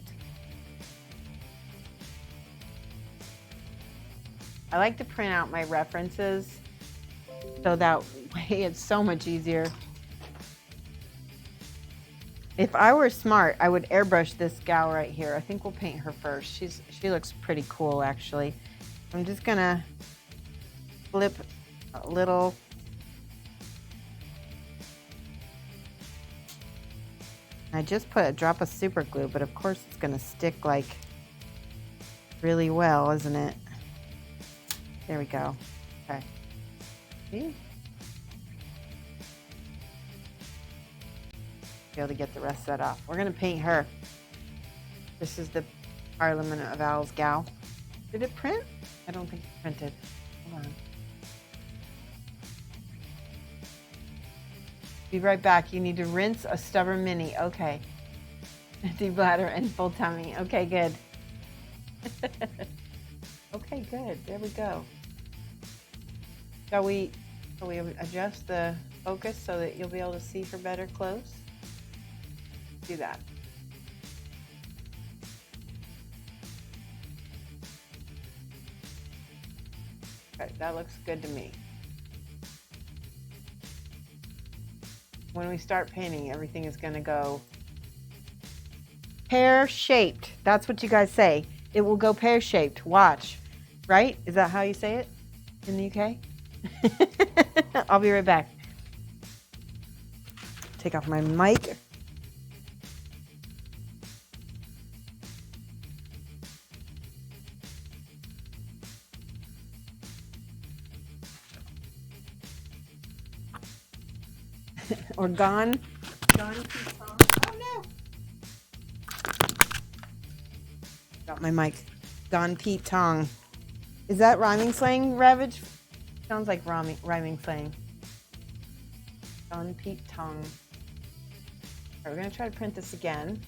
I like to print out my references so that way it's so much easier. If I were smart, I would airbrush this gal right here. I think we'll paint her first. She looks pretty cool, actually. I'm just gonna flip a little. I just put a drop of super glue, but of course it's gonna stick like really well, isn't it? There we go. Okay. See? be able to get the rest of that off. We're gonna paint her. This is the Parliament of Owls gal. Did it print? I don't think it printed. Hold on. Be right back. You need to rinse a stubborn mini. Okay. Empty bladder and full tummy. Okay, good. Okay, good. There we go. Shall we adjust the focus so that you'll be able to see her better close? Do that. Okay, that looks good to me. When we start painting, everything is going to go pear-shaped. That's what you guys say. It will go pear-shaped. Watch. Right? Is that how you say it in the UK? I'll be right back. Take off my mic. Or gone. Oh no. Got my mic. Gone Pete Tong. Is that rhyming slang, Ravage? Sounds like rhyming slang. Gone Pete Tong. All right, we're gonna try to print this again.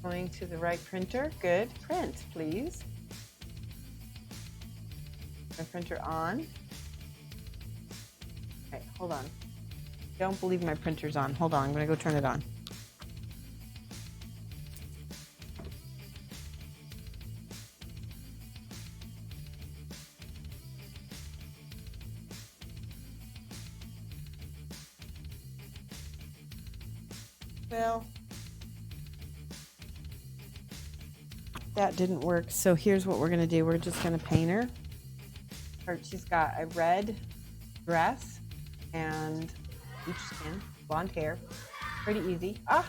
Going to the right printer. Good. Print, please. My printer on. Okay, hold on. Don't believe my printer's on. Hold on, I'm gonna go turn it on. Well, that didn't work. So here's what we're gonna do. We're just gonna paint her. She's got a red dress and peach skin, blonde hair. Pretty easy. Ah!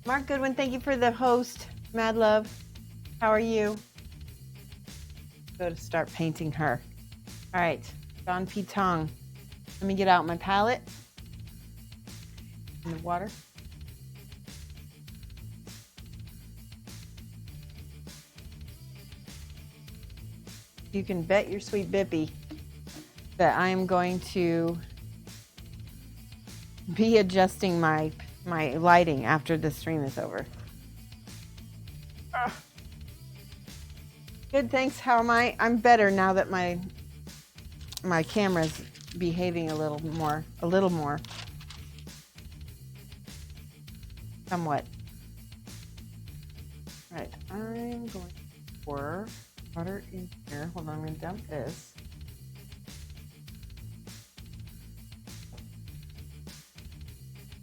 Mark Goodwin, thank you for the host. Mad love. How are you? Go to start painting her. All right, Don P. Tong. Let me get out my palette. In the water. You can bet your sweet Bippy that I am going to be adjusting my lighting after the stream is over. Ugh. Good, thanks. How am I? I'm better now that my camera's behaving a little more. Somewhat. All right, I'm going to pour water in here. Hold on, I'm going to dump this.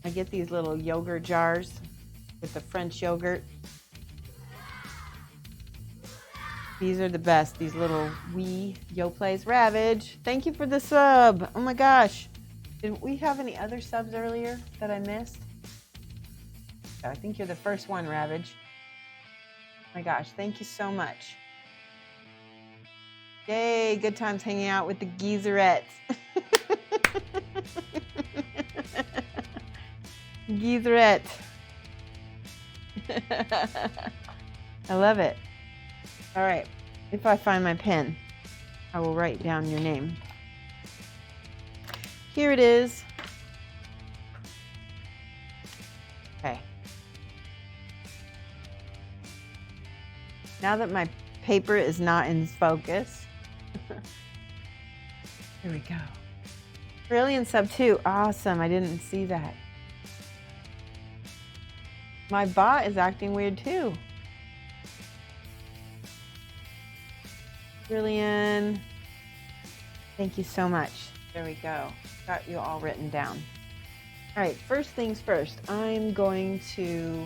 I get these little yogurt jars with the French yogurt. These are the best, these little wee Yoplays. Ravage, thank you for the sub. Oh my gosh. Did we have any other subs earlier that I missed? I think you're the first one, Ravage. Oh my gosh, thank you so much. Yay, good times hanging out with the geezerettes. Geezerette. I love it. All right, if I find my pen, I will write down your name. Here it is. Okay. Now that my paper is not in focus. Here we go. Brilliant sub 2. Awesome. I didn't see that. My bot is acting weird too. Brilliant. Thank you so much. There we go. Got you all written down. All right, first things first. I'm going to,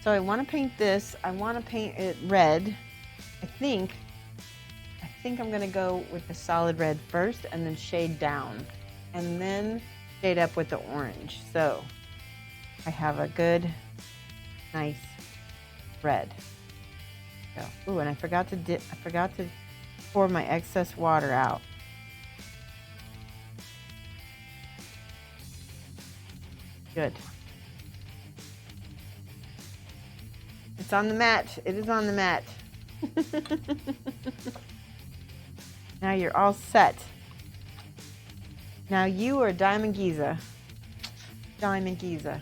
So I want to paint this. I want to paint it red. I think I'm going to go with the solid red first and then shade down and then shade up with the orange. So I have a good, nice red. So, ooh, and I forgot to pour my excess water out. Good. It's on the mat. It is on the mat. Now you're all set. Now you are Diamond Giza. Diamond Giza.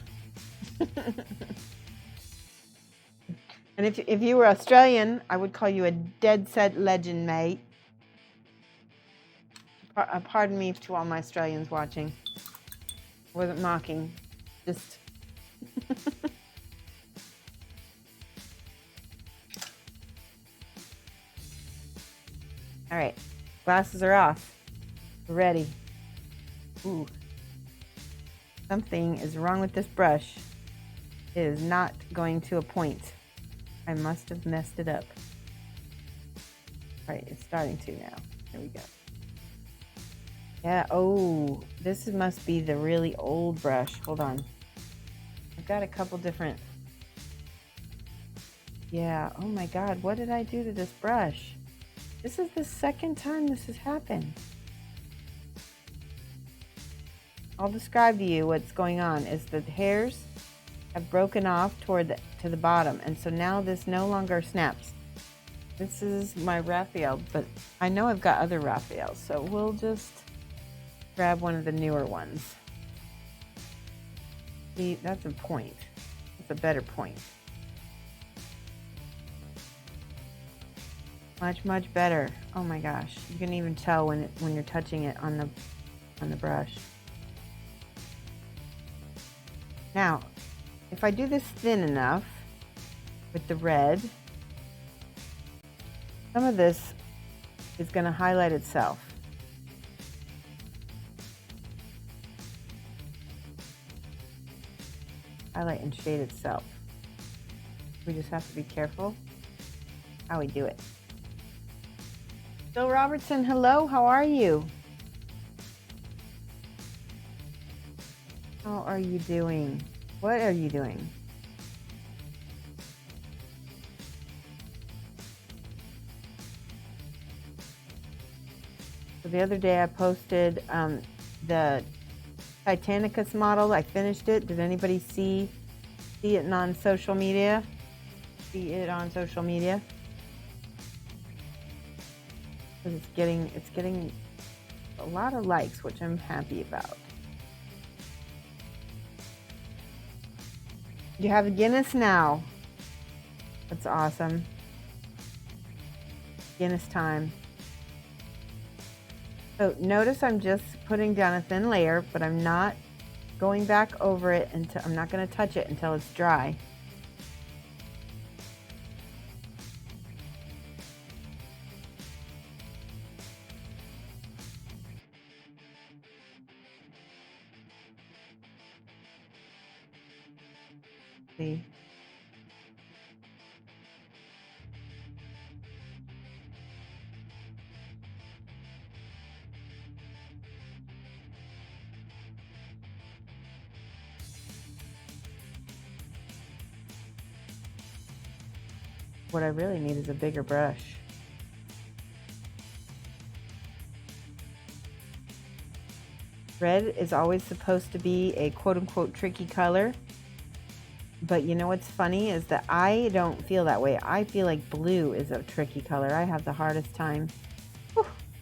And if you were Australian, I would call you a dead set legend, mate. Pardon me to all my Australians watching. I wasn't mocking. Just... All right, glasses are off. We're ready. Ooh. Something is wrong with this brush. It is not going to a point. I must have messed it up. All right, it's starting to now. Here we go. Yeah, oh, this must be the really old brush. Hold on. I've got a couple different... Yeah, oh my God, what did I do to this brush? This is the second time this has happened. I'll describe to you what's going on. Is the hairs have broken off to the bottom, and so now this no longer snaps. This is my Raphael, but I know I've got other Raphaels, so we'll just grab one of the newer ones. See, that's a point. It's a better point. Much, much better. Oh my gosh. You can even tell when you're touching it on the brush. Now, if I do this thin enough with the red, some of this is going to highlight itself. Highlight and shade itself. We just have to be careful how we do it. Bill Robertson, hello, how are you? How are you doing? What are you doing? So the other day I posted the Titanicus model. I finished it. Did anybody see it on social media? See it on social media? Because it's getting a lot of likes, which I'm happy about. You have a Guinness now. That's awesome. Guinness time. So notice I'm just putting down a thin layer, but I'm not going back over it until I'm not going to touch it until it's dry. See? What I really need is a bigger brush. Red is always supposed to be a quote-unquote tricky color. But you know what's funny is that I don't feel that way. I feel like blue is a tricky color. I have the hardest time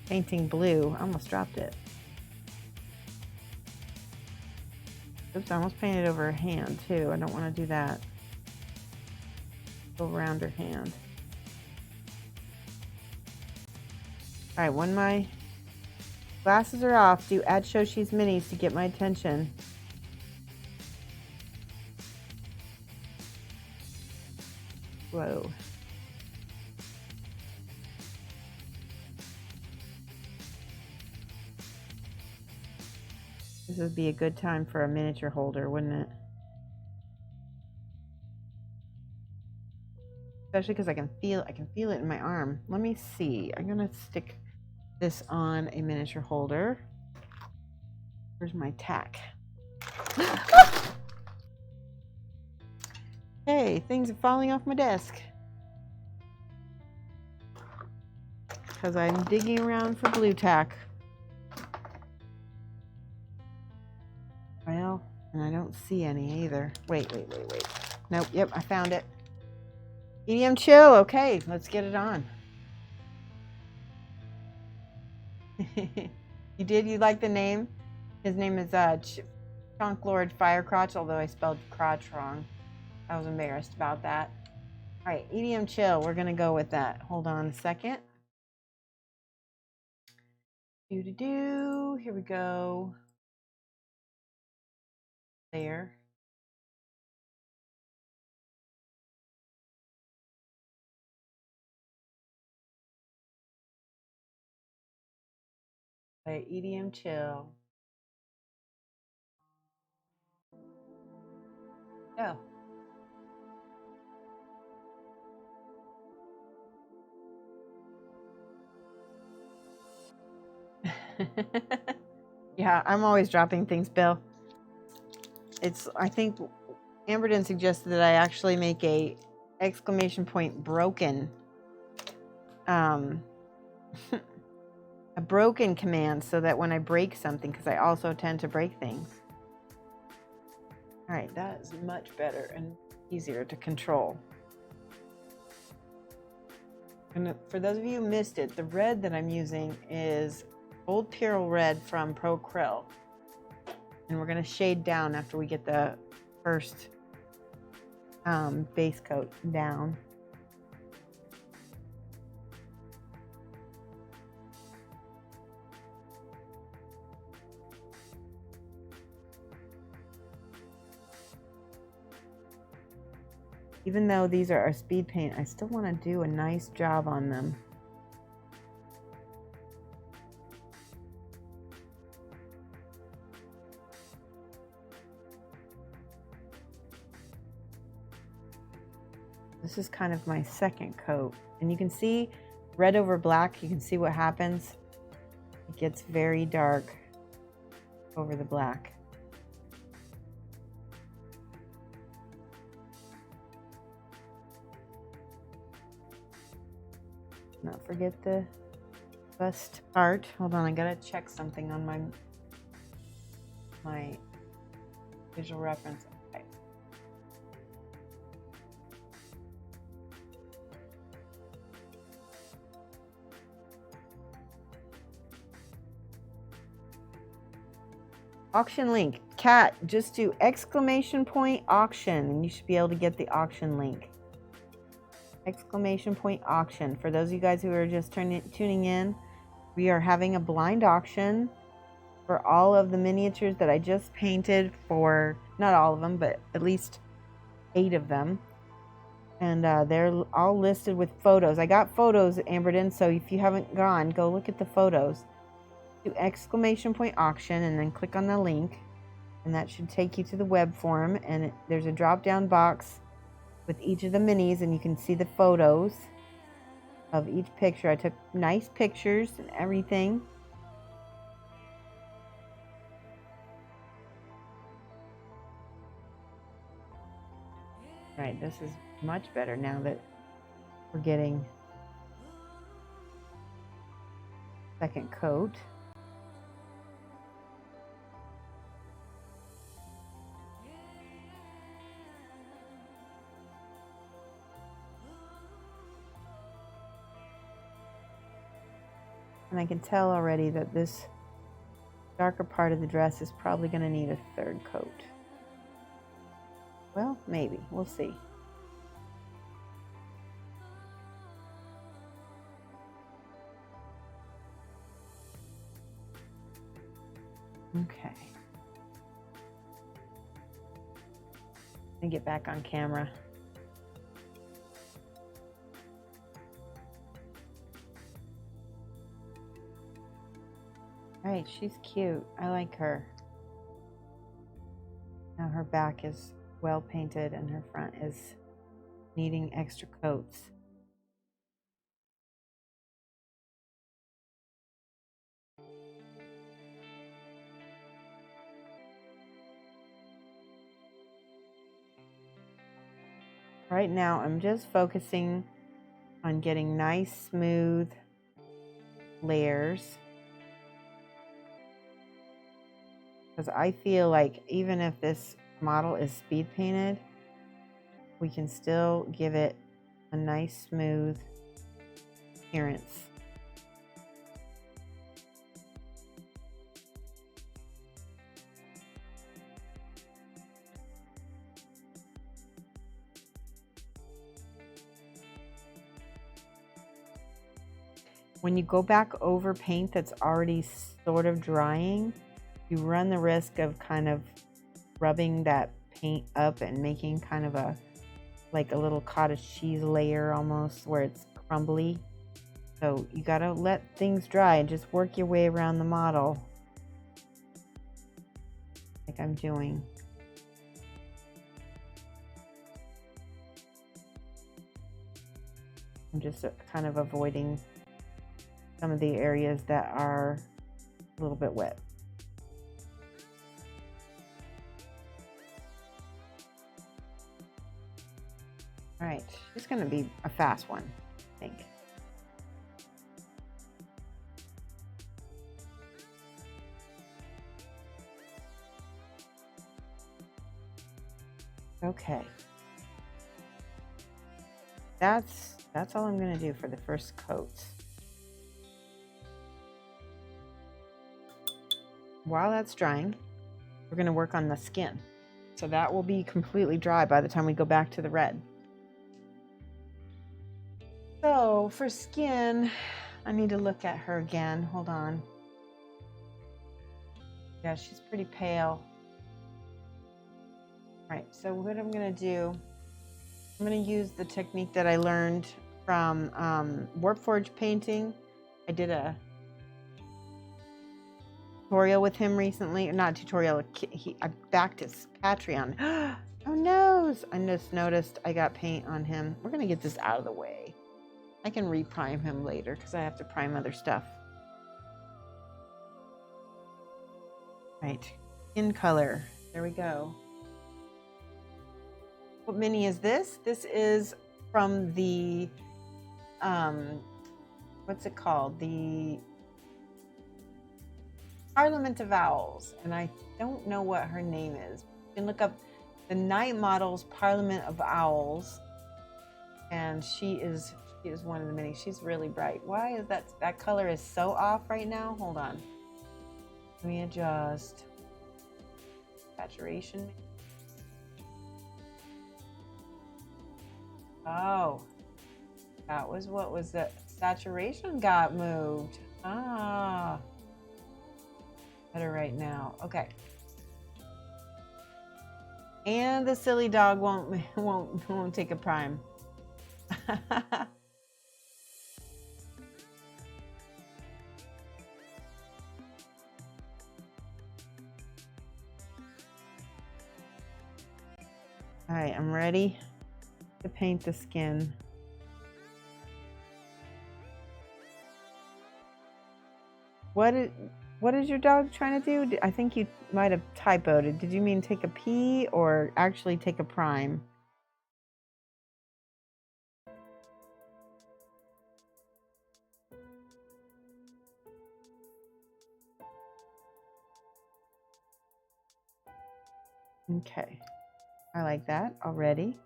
painting blue. I almost dropped it. Oops, I almost painted over her hand too. I don't want to do that. Go around her hand. All right, when my glasses are off, do add Shoshie's minis to get my attention. Whoa. This would be a good time for a miniature holder, wouldn't it? Especially because I can feel it in my arm. Let me see. I'm gonna stick this on a miniature holder. Where's my tack? Hey, things are falling off my desk. Because I'm digging around for blue tack. Well, And I don't see any either. Wait. Nope, yep, I found it. Medium chill, okay, let's get it on. You did? You like the name? His name is Chunk Lord Firecrotch, although I spelled crotch wrong. I was embarrassed about that. All right, medium chill, we're gonna go with that. Hold on a second. Here we go. There. Right, medium chill. Go. Yeah, I'm always dropping things, Bill. I think Amberden suggested that I actually make a exclamation point broken a broken command so that when I break something, because I also tend to break things. All right, that is much better and easier to control. And for those of you who missed it, the red that I'm using is Old Purell Red from Pro Krill. And we're going to shade down after we get the first base coat down. Even though these are our speed paint, I still want to do a nice job on them. This is kind of my second coat. And you can see red over black, you can see what happens. It gets very dark over the black. Not forget the bust part. Hold on, I gotta check something on my visual reference. Okay. Auction link. Cat, just do exclamation point auction and you should be able to get the auction link. Exclamation point auction. For those of you guys who are just tuning in, we are having a blind auction for all of the miniatures that I just painted for, not all of them, but at least 8 of them. And they're all listed with photos. I got photos, Amberden, so if you haven't gone, go look at the photos. Do exclamation point auction and then click on the link. And that should take you to the web form. And there's a drop-down box with each of the minis, and you can see the photos of each picture. I took nice pictures and everything. All right, this is much better now that we're getting second coat. And I can tell already that this darker part of the dress is probably going to need a third coat. Well, maybe. We'll see. Okay. Let me get back on camera. All right, she's cute. I like her. Now her back is well painted and her front is needing extra coats. Right now, I'm just focusing on getting nice, smooth layers. because I feel like even if this model is speed painted, we can still give it a nice smooth appearance. When you go back over paint that's already sort of drying, you run the risk of kind of rubbing that paint up and making kind of a like a little cottage cheese layer almost, where it's crumbly. So you gotta let things dry and just work your way around the model like I'm doing. I'm just kind of avoiding some of the areas that are a little bit wet. All right, it's gonna be a fast one, I think. Okay. That's all I'm gonna do for the first coats. While that's drying, we're gonna work on the skin. So that will be completely dry by the time we go back to the red. So for skin, I need to look at her again. Hold on. Yeah, she's pretty pale. All right, so what I'm gonna do, I'm gonna use the technique that I learned from Warpforge painting. I did a tutorial with him recently, not tutorial, I backed his Patreon. Oh no, I just noticed I got paint on him. We're gonna get this out of the way. I can reprime him later because I have to prime other stuff. Right, in color, there we go. What mini is this? This is from the, what's it called? The Parliament of Owls, and I don't know what her name is. You can look up the Night Models Parliament of Owls, and she is one of the many. She's really bright. Why is that color is so off right now? Hold on. Let me adjust. Saturation. Oh, that was what was the saturation got moved. Ah. Better right now. Okay. And the silly dog won't take a prime. All right, I'm ready to paint the skin. What is your dog trying to do? I think you might have typoed. Did you mean take a P or actually take a prime? Okay, I like that already.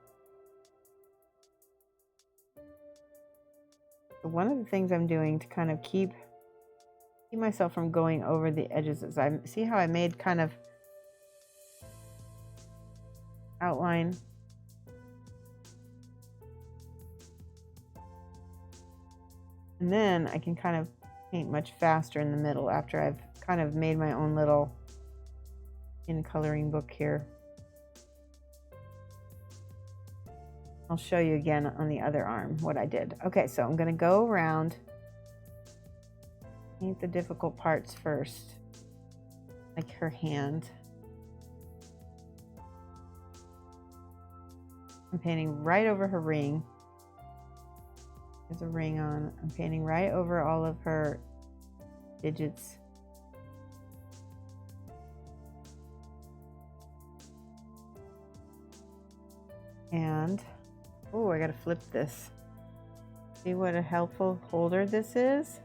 So one of the things I'm doing to kind of keep myself from going over the edges is I see how I made kind of outline. And then I can kind of paint much faster in the middle after I've kind of made my own little in coloring book here. I'll show you again on the other arm what I did. Okay, so I'm going to go around, paint the difficult parts first, like her hand. I'm painting right over her ring. There's a ring on. I'm painting right over all of her digits. And, oh, I gotta flip this. See what a helpful holder this is?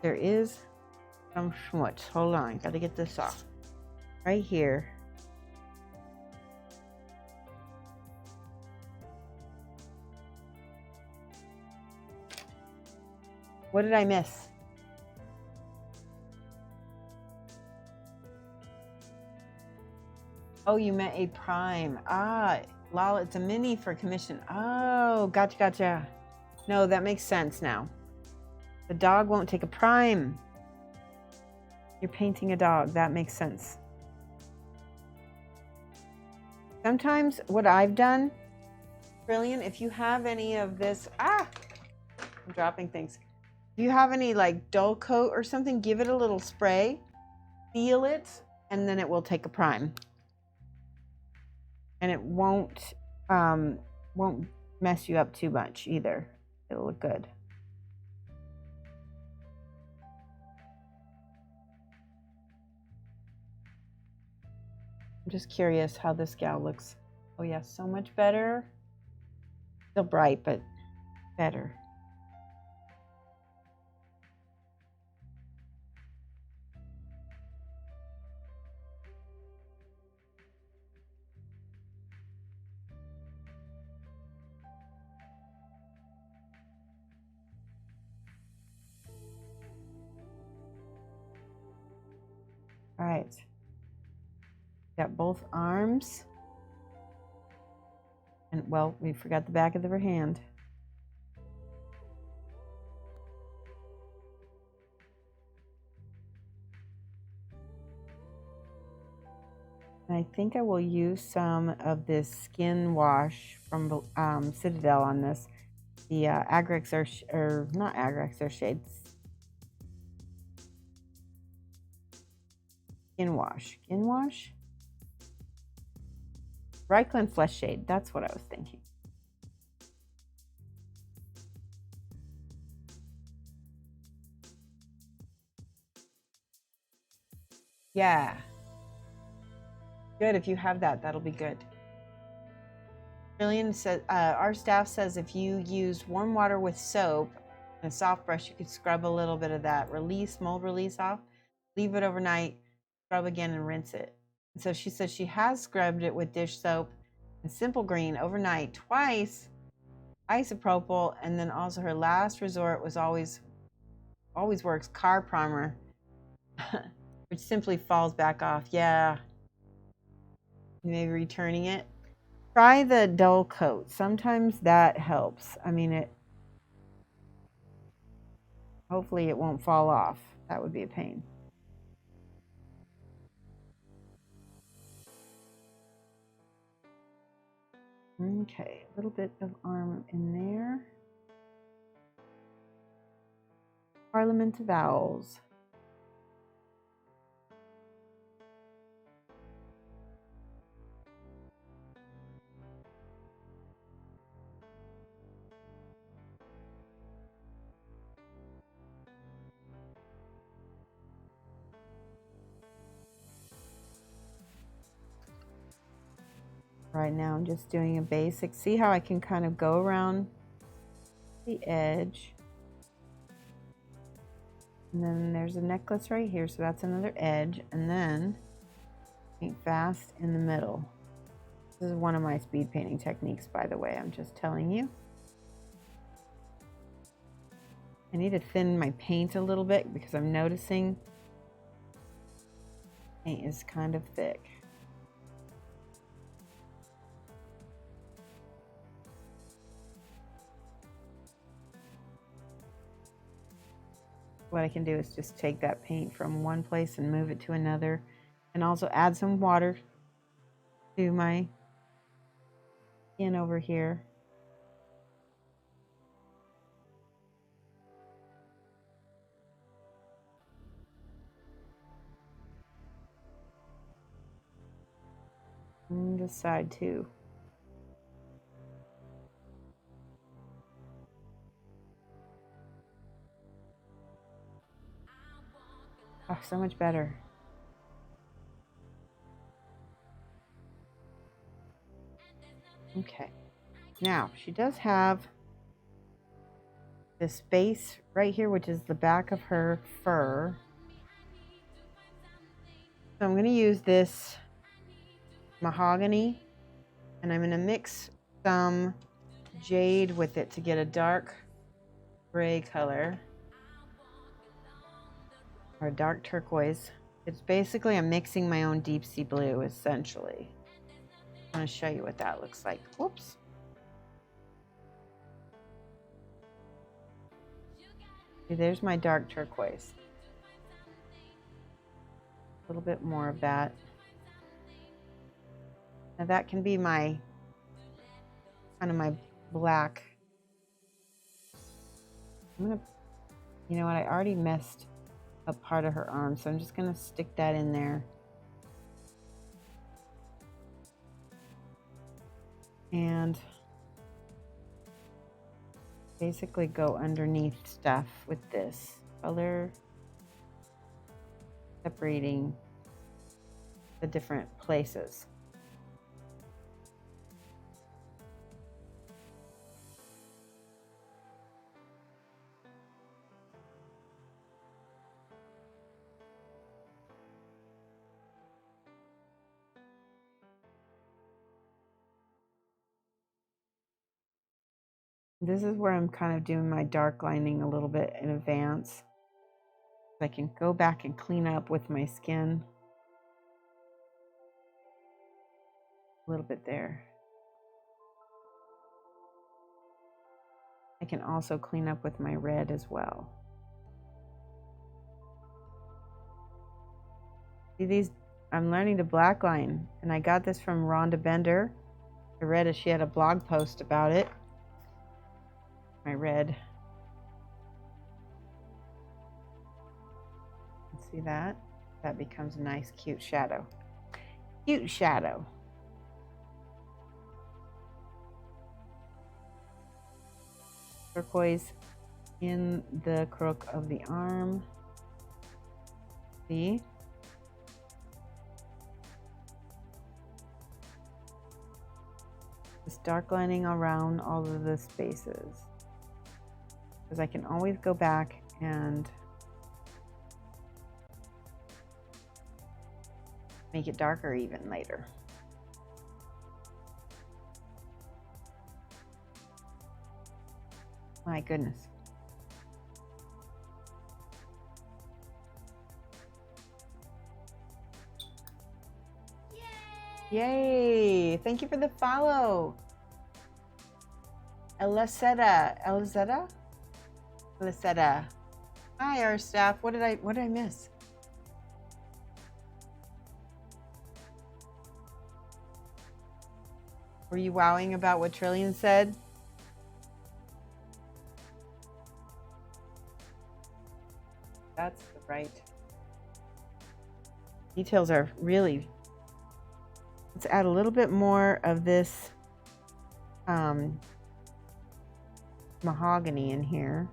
there is some schmutz. Hold on, gotta get this off. Right here. What did I miss? Oh, you meant a prime. Ah, lol, it's a mini for commission. Oh, gotcha. No, that makes sense now. The dog won't take a prime. You're painting a dog. That makes sense. Sometimes what I've done, Brilliant, if you have any of this, I'm dropping things. If you have any like dull coat or something, give it a little spray, seal it, and then it will take a prime. And it won't mess you up too much either. It'll look good. I'm just curious how this gal looks. Oh yeah, so much better. Still bright, but better. All right. Got both arms. And well, we forgot the back of her hand. And I think I will use some of this skin wash from Citadel on this. The Agrex or not Agrex, they're shades. Skin wash. Reikland Flesh Shade, that's what I was thinking. Yeah. Good, if you have that, that'll be good. Brilliant says, our staff says if you use warm water with soap and a soft brush, you could scrub a little bit of that mold release off, leave it overnight, scrub again and rinse it. And so she says she has scrubbed it with dish soap and Simple Green overnight twice, isopropyl, and then also her last resort was always works car primer, which simply falls back off. Yeah. Maybe returning it. Try the dull coat. Sometimes that helps. I mean, hopefully it won't fall off. That would be a pain. Okay, a little bit of arm in there. Parliament of Owls. Right now I'm just doing a basic. See how I can kind of go around the edge. And then there's a necklace right here, so that's another edge. And then paint fast in the middle. This is one of my speed painting techniques, by the way. I'm just telling you. I need to thin my paint a little bit because I'm noticing paint is kind of thick. What I can do is just take that paint from one place and move it to another, and also add some water to my skin over here. And this side too. Oh, so much better. Okay. Now, she does have this space right here, which is the back of her fur. So I'm going to use this mahogany, and I'm going to mix some jade with it to get a dark gray color, or a dark turquoise. It's basically, I'm mixing my own deep sea blue, essentially. I'm going to show you what that looks like. Whoops. See, there's my dark turquoise. A little bit more of that. Now that can be my, kind of my black. I'm going to, you know what, I already messed up part of her arm, so I'm just going to stick that in there. And basically go underneath stuff with this color, separating the different places. This is where I'm kind of doing my dark lining a little bit in advance. I can go back and clean up with my skin. A little bit there. I can also clean up with my red as well. See these? I'm learning to black line, and I got this from Rhonda Bender. I read it. She had a blog post about it. My red. See that? That becomes a nice, cute shadow. Cute shadow. Turquoise in the crook of the arm. See? Just dark lining around all of the spaces. Because I can always go back and make it darker even later. My goodness. Yay! Thank you for the follow. Elisetta. Hi, our staff. What did I miss? Were you wowing about what Trillian said? That's the right. Details are really. Let's add a little bit more of this mahogany in here.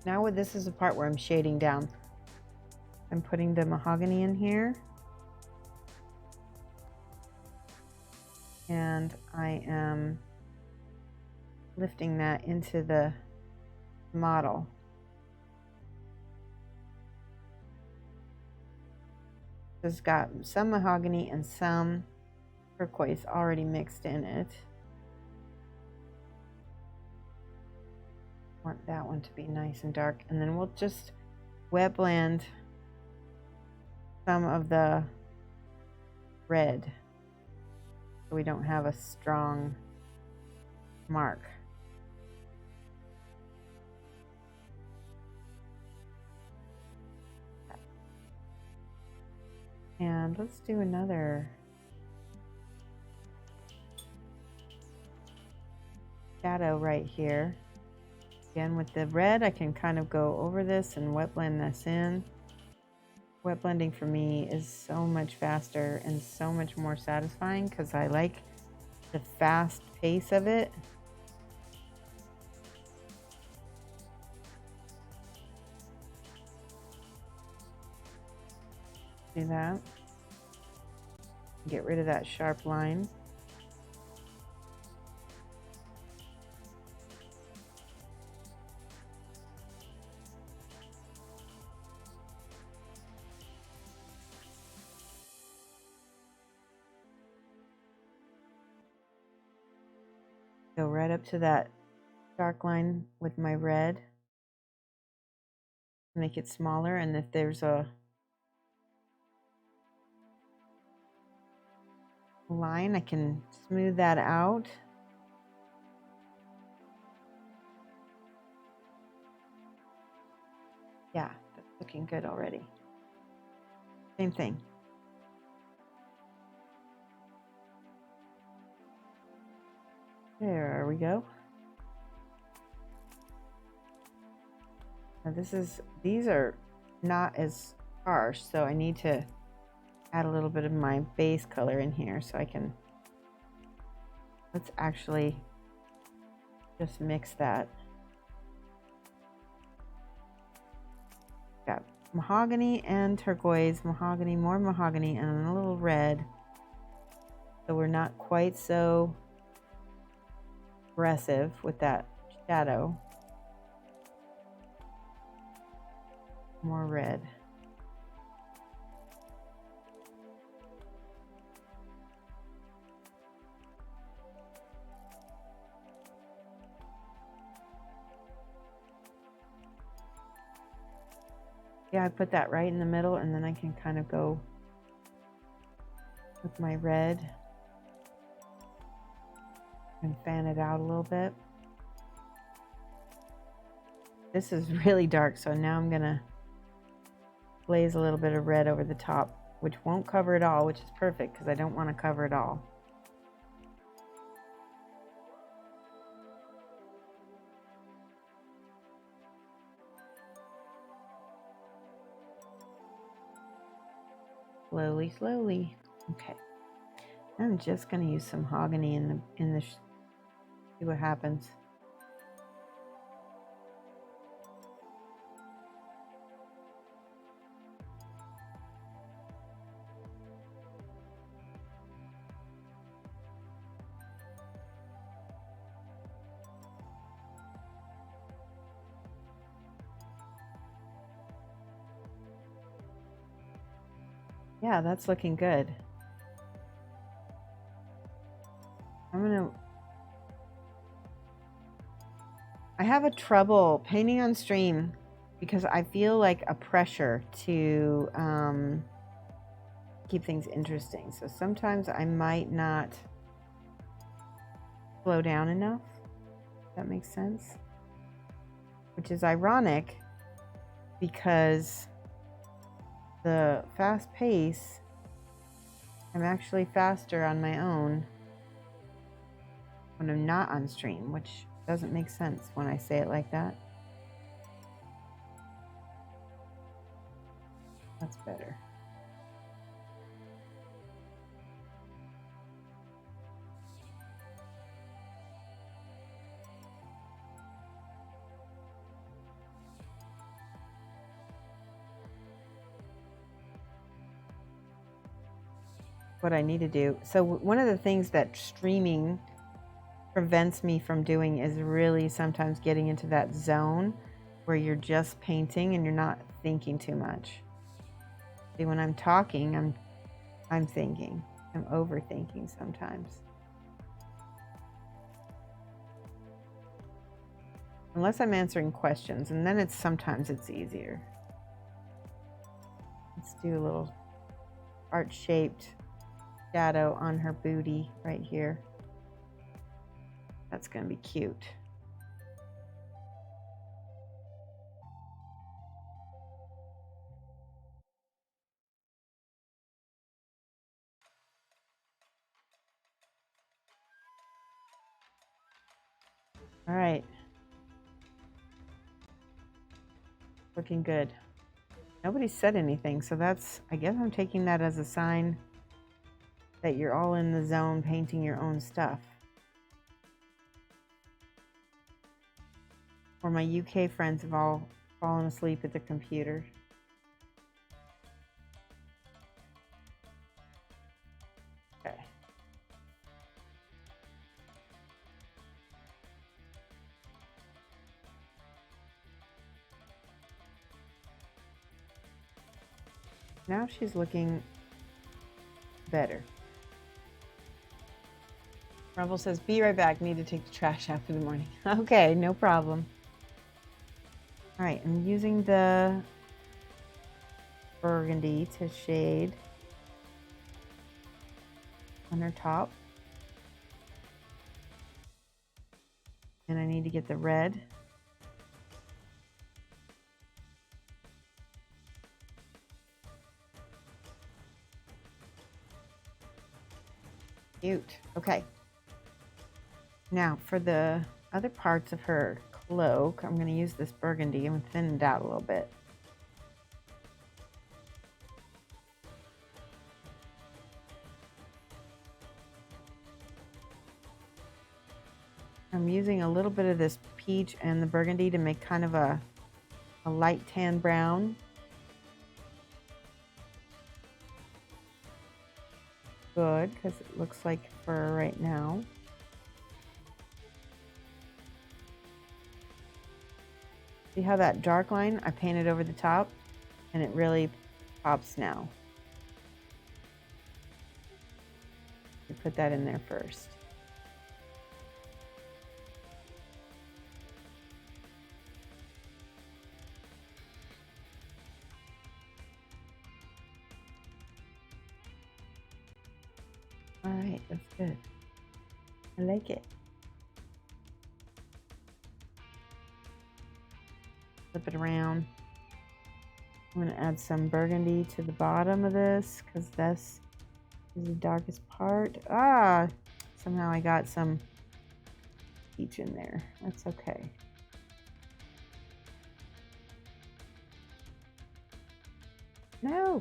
Now this is the part where I'm shading down. I'm putting the mahogany in here. And I am lifting that into the model. It's got some mahogany and some turquoise already mixed in it. Want that one to be nice and dark, and then we'll just wet blend some of the red so we don't have a strong mark. And let's do another shadow right here. Again, with the red, I can kind of go over this and wet blend this in. Wet blending for me is so much faster and so much more satisfying because I like the fast pace of it. See that? Get rid of that sharp line. Go right up to that dark line with my red. Make it smaller, and if there's a line, I can smooth that out. Yeah, that's looking good already. Same thing. There we go. Now these are not as harsh, so I need to add a little bit of my base color in here so I can, let's actually just mix that. Got mahogany and turquoise, mahogany, more mahogany, and a little red. So we're not quite so aggressive with that shadow. More red. Yeah, I put that right in the middle, and then I can kind of go with my red and fan it out a little bit. This is really dark, so now I'm gonna glaze a little bit of red over the top, which won't cover it all, which is perfect because I don't want to cover it all. Slowly, slowly. Okay. I'm just going to use some mahogany in the see what happens. Yeah, that's looking good. I have a trouble painting on stream because I feel like a pressure to keep things interesting. So sometimes I might not slow down enough. If that makes sense. Which is ironic because the fast pace, I'm actually faster on my own when I'm not on stream, which doesn't make sense when I say it like that. That's better. What I need to do. So one of the things that streaming prevents me from doing is really sometimes getting into that zone where you're just painting and you're not thinking too much. See, when I'm talking, I'm thinking. I'm overthinking sometimes. Unless I'm answering questions, and then sometimes it's easier. Let's do a little heart-shaped shadow on her booty right here. That's going to be cute. All right. Looking good. Nobody said anything, so I guess I'm taking that as a sign that you're all in the zone painting your own stuff. Or my UK friends have all fallen asleep at the computer. Okay. Now she's looking better. Rumble says, be right back. Need to take the trash out for the morning. Okay, no problem. All right, I'm using the burgundy to shade on her top. And I need to get the red. Cute. Okay. Now for the other parts of her cloak, I'm going to use this burgundy and thin it out a little bit. I'm using a little bit of this peach and the burgundy to make kind of a light tan brown. Good, because it looks like fur right now. See how that dark line I painted over the top, and it really pops now. We put that in there first. All right, that's good. I like it. Flip it around. I'm going to add some burgundy to the bottom of this because this is the darkest part. Ah, somehow I got some peach in there. That's okay. No.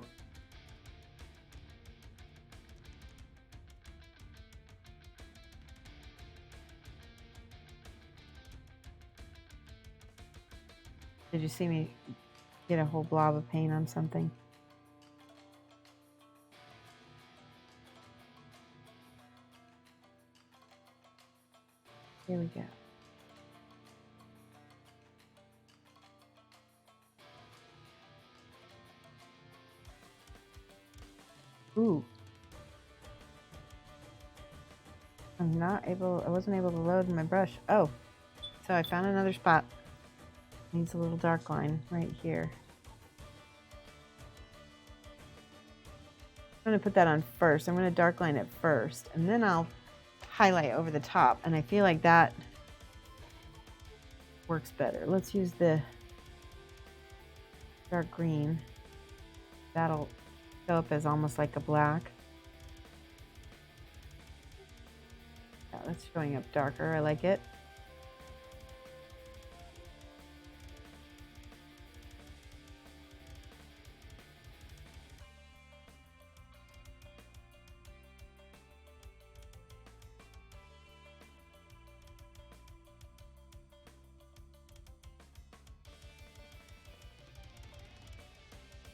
Did you see me get a whole blob of paint on something? Here we go. Ooh. I wasn't able to load my brush. Oh, so I found another spot. Needs a little dark line right here. I'm going to put that on first. I'm going to dark line it first, and then I'll highlight over the top. And I feel like that works better. Let's use the dark green. That'll show up as almost like a black. Yeah, that's showing up darker. I like it.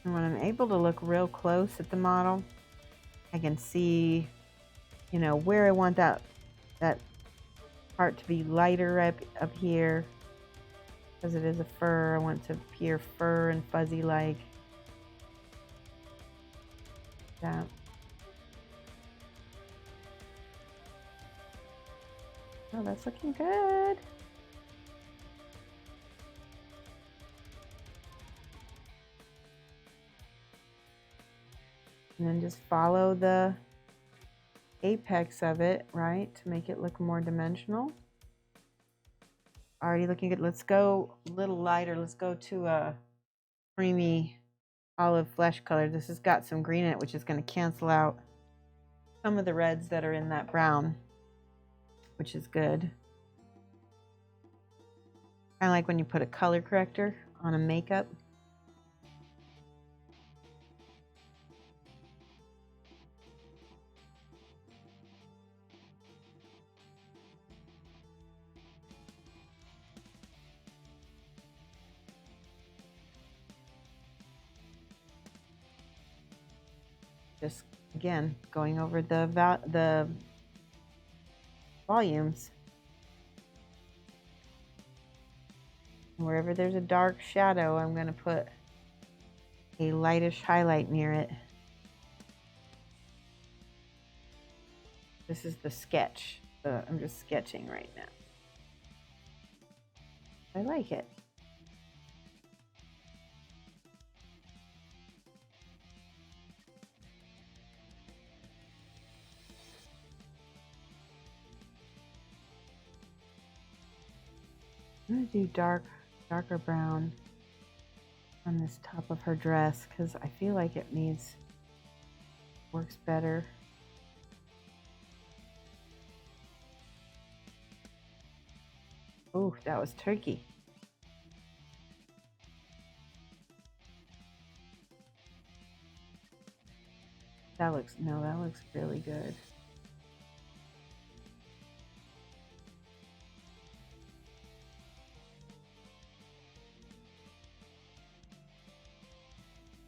And when I'm able to look real close at the model, I can see, you know, where I want that part to be lighter up here. Because it is a fur, I want it to appear fur and fuzzy like that. Oh, that's looking good. And then just follow the apex of it, right, to make it look more dimensional. Already looking good. Let's go a little lighter. Let's go to a creamy olive flesh color. This has got some green in it, which is going to cancel out some of the reds that are in that brown, which is good. Kind of like when you put a color corrector on a makeup. Just again going over the volumes. Wherever there's a dark shadow, I'm going to put a lightish highlight near it. This is the sketch. I'm just sketching right now. I like it. I'm gonna do darker brown on this top of her dress because I feel like it works better. Oh, that was tricky. That looks really good.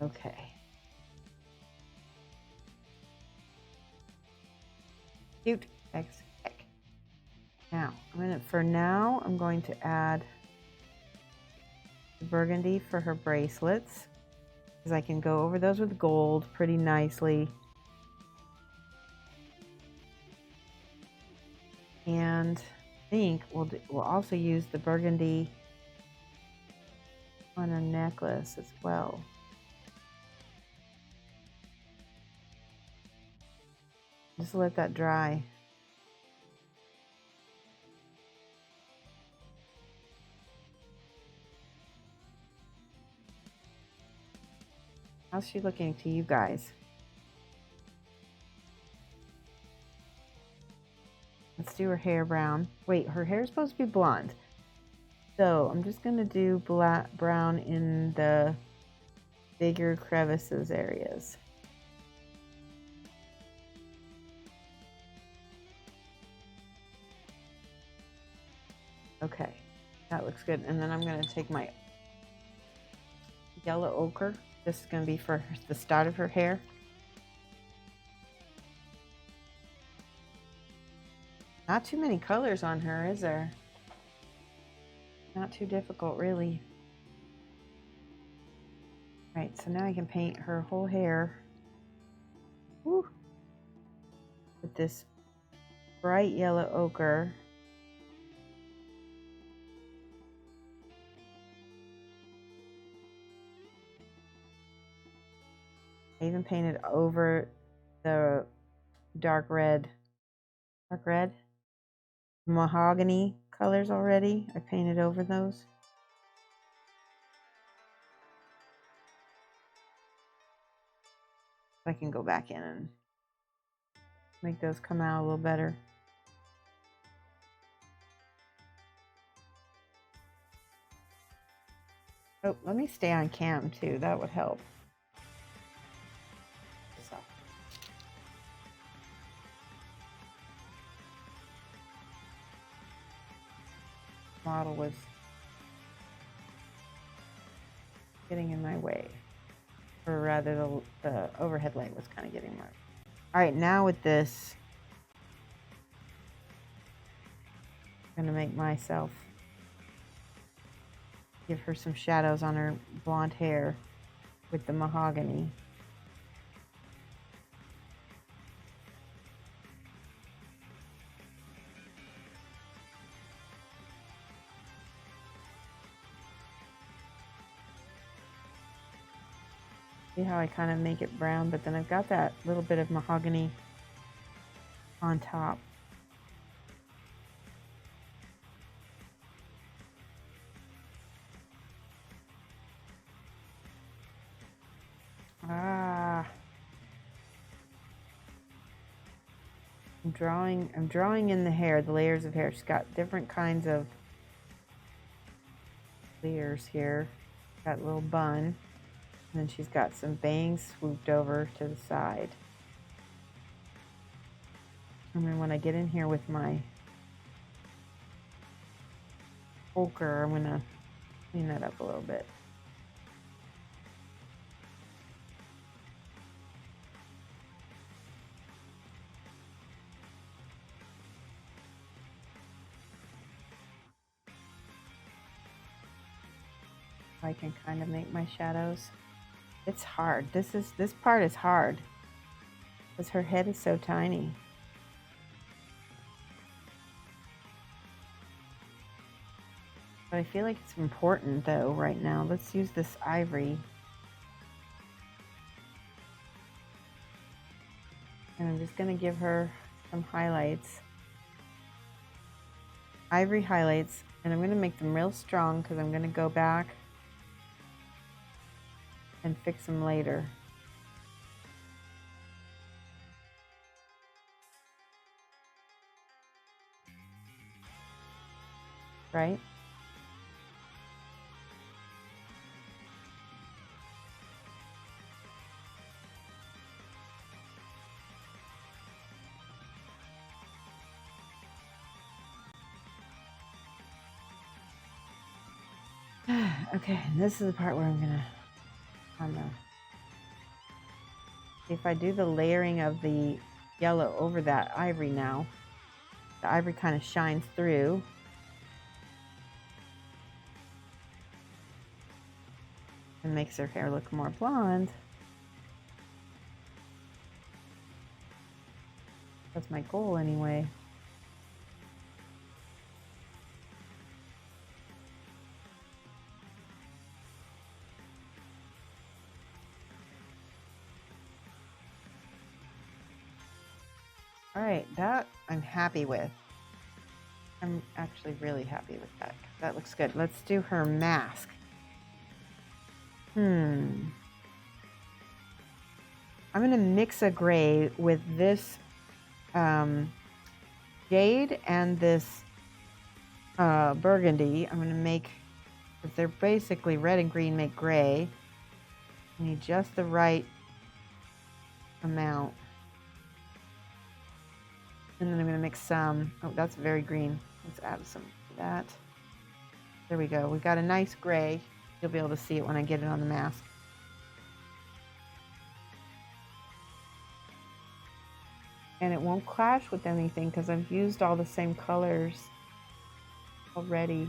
Okay. Cute. Heck. Now, I'm going to add the burgundy for her bracelets because I can go over those with gold pretty nicely. And I think we'll also use the burgundy on her necklace as well. Just let that dry. How's she looking to you guys? Let's do her hair brown. Wait, her hair is supposed to be blonde. So I'm just going to do brown in the bigger crevices areas. Okay, that looks good. And then I'm going to take my yellow ochre. This is going to be for the start of her hair. Not too many colors on her, is there? Not too difficult, really. All right, so now I can paint her whole hair. Woo. With this bright yellow ochre. I even painted over the dark red mahogany colors already. I painted over those. I can go back in and make those come out a little better. Oh, let me stay on cam too. That would help. So. Model was getting in my way, or rather the overhead light was kind of getting my way. All right, now with this, I'm gonna make myself give her some shadows on her blonde hair with the mahogany. See how I kind of make it brown, but then I've got that little bit of mahogany on top. I'm drawing in the hair, the layers of hair. She's got different kinds of layers here. Got a little bun, and then she's got some bangs swooped over to the side. And then when I get in here with my ochre, I'm gonna clean that up a little bit. I can kind of make my shadows. It's hard. This part is hard because her head is so tiny. But I feel like it's important though right now. Let's use this ivory. And I'm just gonna give her some highlights. Ivory highlights, and I'm gonna make them real strong because I'm gonna go back and fix them later. Right? Okay, this is the part where I'm gonna if I do the layering of the yellow over that ivory now, the ivory kind of shines through. And makes her hair look more blonde. That's my goal anyway. All right, that I'm happy with. I'm actually really happy with that. That looks good. Let's do her mask. I'm gonna mix a gray with this jade and this burgundy. I'm gonna make, if they're basically red and green make gray. I need just the right amount. And then I'm gonna mix some, oh, that's very green. Let's add some to that. There we go. We got a nice gray. You'll be able to see it when I get it on the mask. And it won't clash with anything because I've used all the same colors already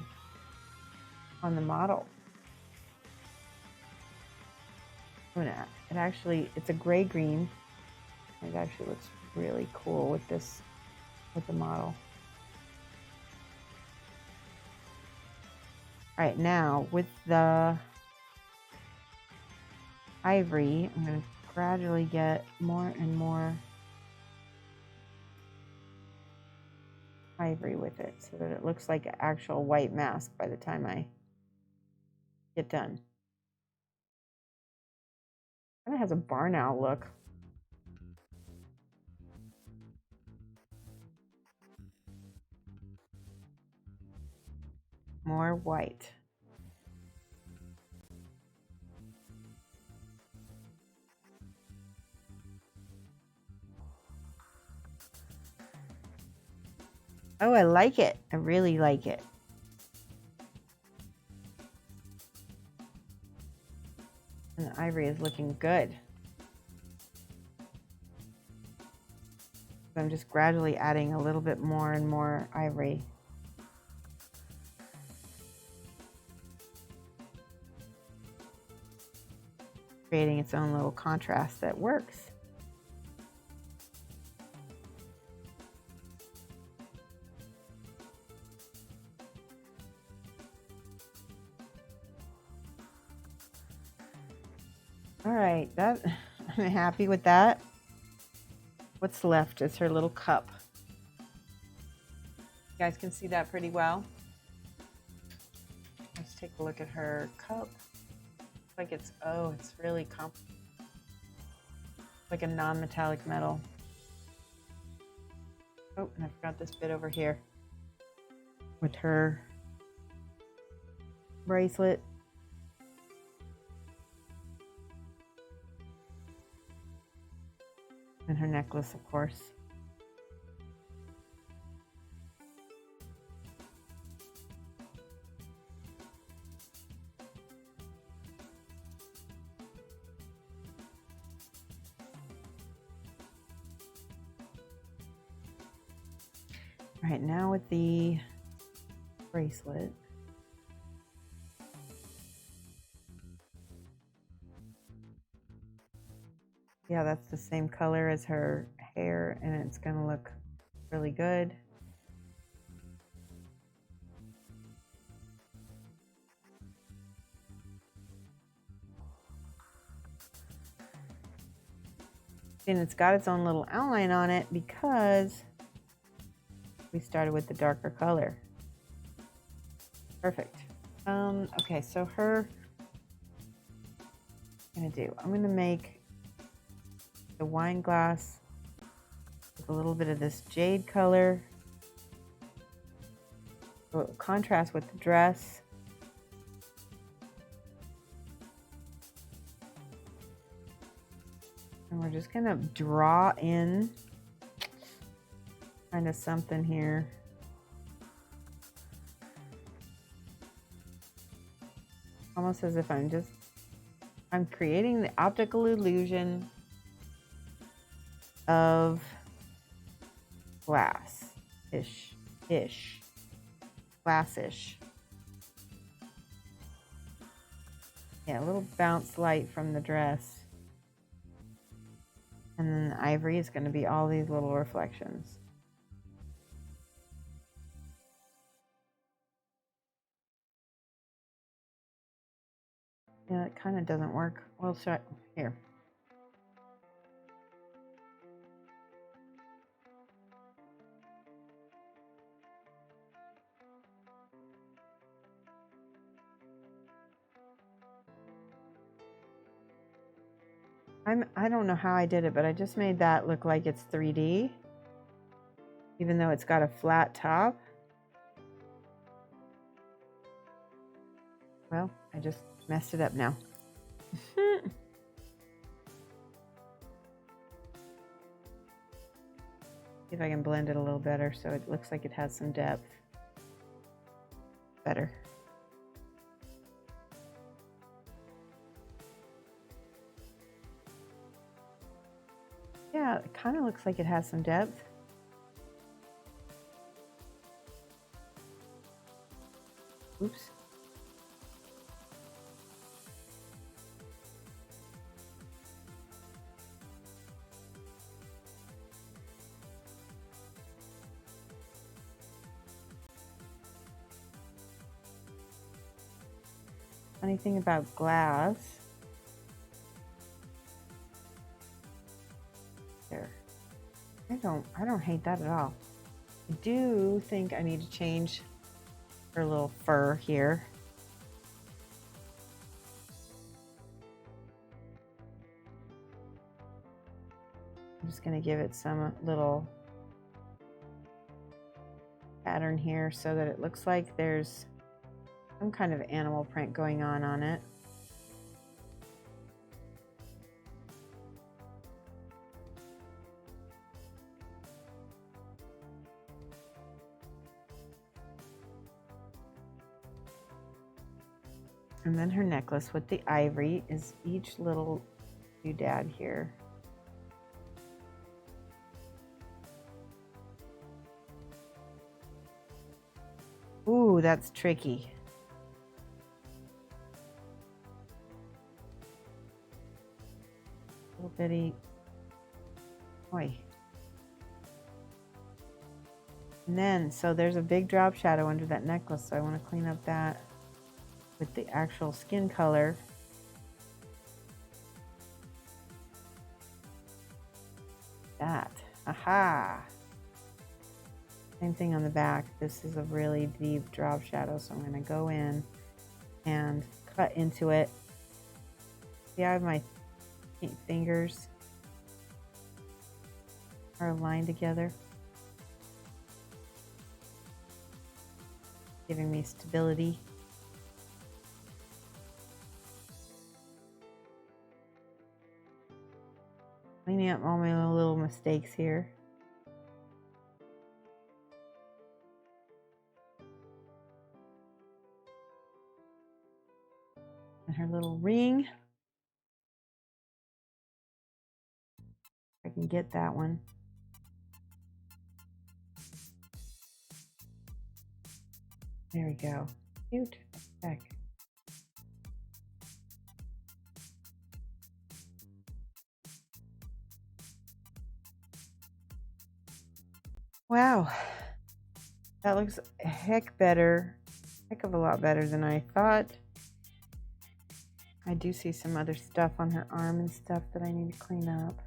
on the model. It's a gray green. It actually looks really cool with this, with the model. All right, now with the ivory, I'm going to gradually get more and more ivory with it so that it looks like an actual white mask by the time I get done. Kind of has a barn owl look. More white. Oh, I like it. I really like it. And the ivory is looking good. I'm just gradually adding a little bit more and more ivory. Creating its own little contrast that works. All right, I'm happy with that. What's left is her little cup. You guys can see that pretty well. Let's take a look at her cup. It's like it's really like a non-metallic metal. Oh, and I forgot this bit over here with her bracelet. And her necklace, of course. All right, now with the bracelet. Yeah, that's the same color as her hair, and it's gonna look really good. And it's got its own little outline on it because we started with the darker color. Perfect. Okay, so I'm gonna make the wine glass with a little bit of this jade color. So it will contrast with the dress. And we're just gonna draw in kind of something here. Almost as if I'm creating the optical illusion of glass-ish, glass-ish. Yeah, a little bounce light from the dress. And then the ivory is going to be all these little reflections. Yeah, it kind of doesn't work. Well, here. I don't know how I did it, but I just made that look like it's 3D, even though it's got a flat top. Well, I just messed it up now. See if I can blend it a little better so it looks like it has some depth. Better. Yeah, it kind of looks like it has some depth. Oops. Funny thing about glass. There. I don't hate that at all. I do think I need to change her little fur here. I'm just going to give it some little pattern here so that it looks like there's some kind of animal print going on it. And then her necklace with the ivory is each little doodad here. Ooh, that's tricky. Little bitty. Oi. And then, so there's a big drop shadow under that necklace, so I want to clean up that with the actual skin color. That. Aha! Same thing on the back. This is a really deep drop shadow, so I'm going to go in and cut into it. See, I have my fingers are aligned together, giving me stability. Cleaning up all my little mistakes here. And her little ring. I can get that one. There we go. Cute. Heck. Wow. That looks a heck of a lot better than I thought. I do see some other stuff on her arm and stuff that I need to clean up.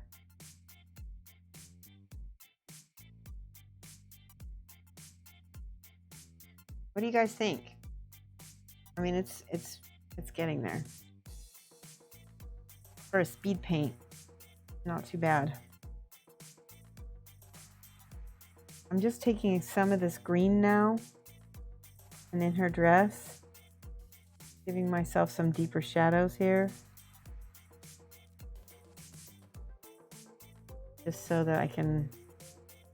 What do you guys think? I mean, it's getting there. For a speed paint, not too bad. I'm just taking some of this green now, and in her dress, giving myself some deeper shadows here. Just so that I can,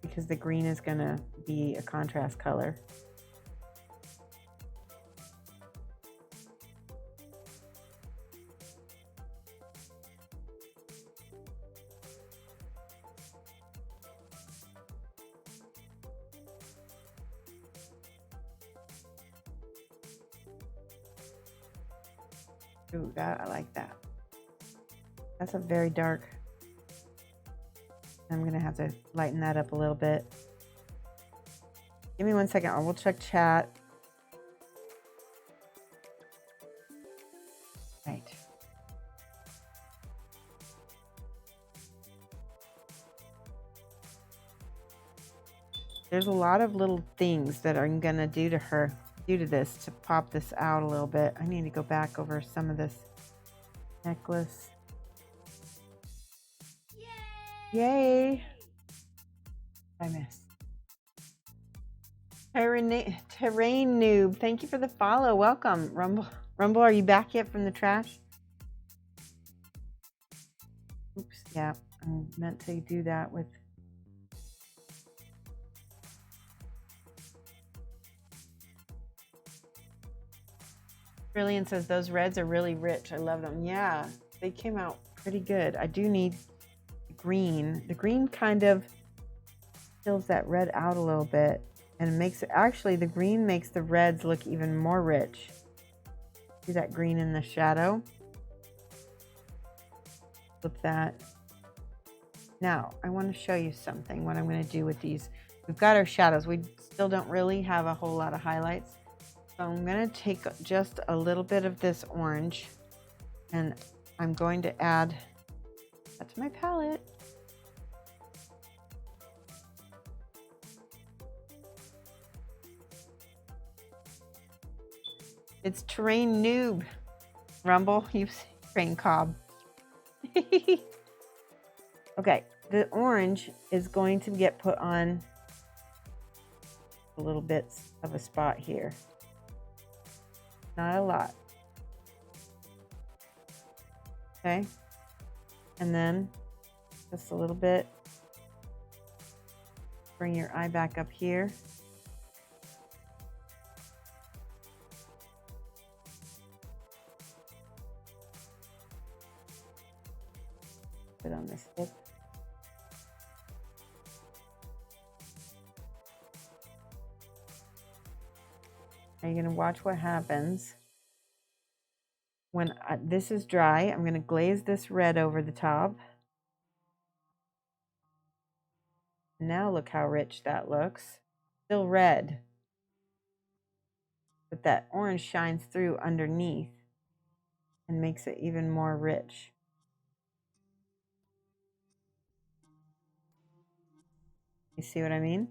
because the green is gonna be a contrast color. Ooh, that, I like that. That's a very dark. I'm gonna have to lighten that up a little bit. Give me 1 second, I will check chat. Right. There's a lot of little things that I'm gonna do to her, do to this to pop this out a little bit. I need to go back over some of this necklace. Yay! I missed. Terrain Noob, thank you for the follow. Welcome. Rumble, are you back yet from the trash? Oops, yeah, I meant to do that with. Brilliant says those reds are really rich. I love them. Yeah, they came out pretty good. I do need green. The green kind of fills that red out a little bit and makes it, actually the green makes the reds look even more rich. See that green in the shadow? Flip that. Now I want to show you something, what I'm going to do with these. We've got our shadows. We still don't really have a whole lot of highlights. So I'm going to take just a little bit of this orange and I'm going to add that to my palette. It's Terrain Noob. Rumble, you Terrain Cobb. Okay, the orange is going to get put on a little bits of a spot here. Not a lot. Okay, and then just a little bit. Bring your eye back up here. Put on this lip. Now you're going to watch what happens when this is dry. I'm going to glaze this red over the top. Now look how rich that looks. Still red, but that orange shines through underneath and makes it even more rich. You see what I mean?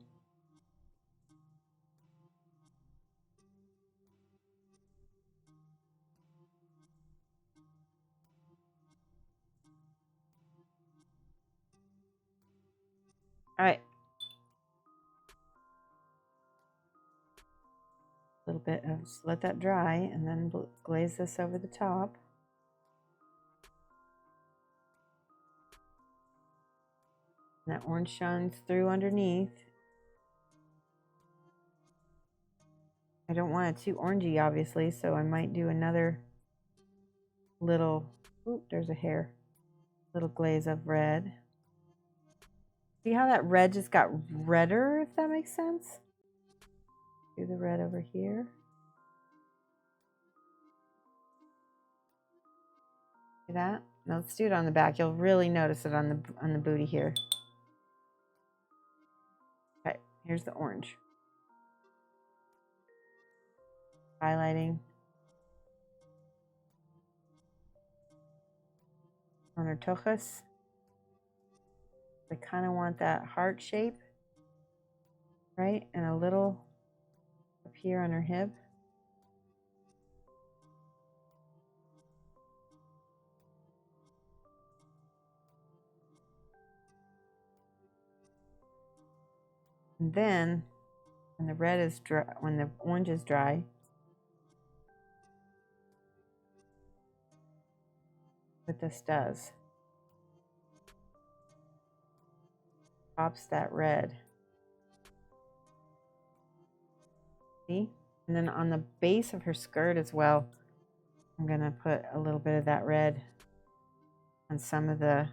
All right. A little bit of, just let that dry and then glaze this over the top. And that orange shines through underneath. I don't want it too orangey, obviously, so I might do another little, oop, there's a hair, little glaze of red. See how that red just got redder, if that makes sense? Do the red over here. See that? Now let's do it on the back. You'll really notice it on the booty here. Okay, here's the orange. Highlighting on her tojas. I kind of want that heart shape, right? And a little up here on her hip. And then when the red is dry, when the orange is dry, what this does, pops that red. See? And then on the base of her skirt as well, I'm gonna put a little bit of that red on some of the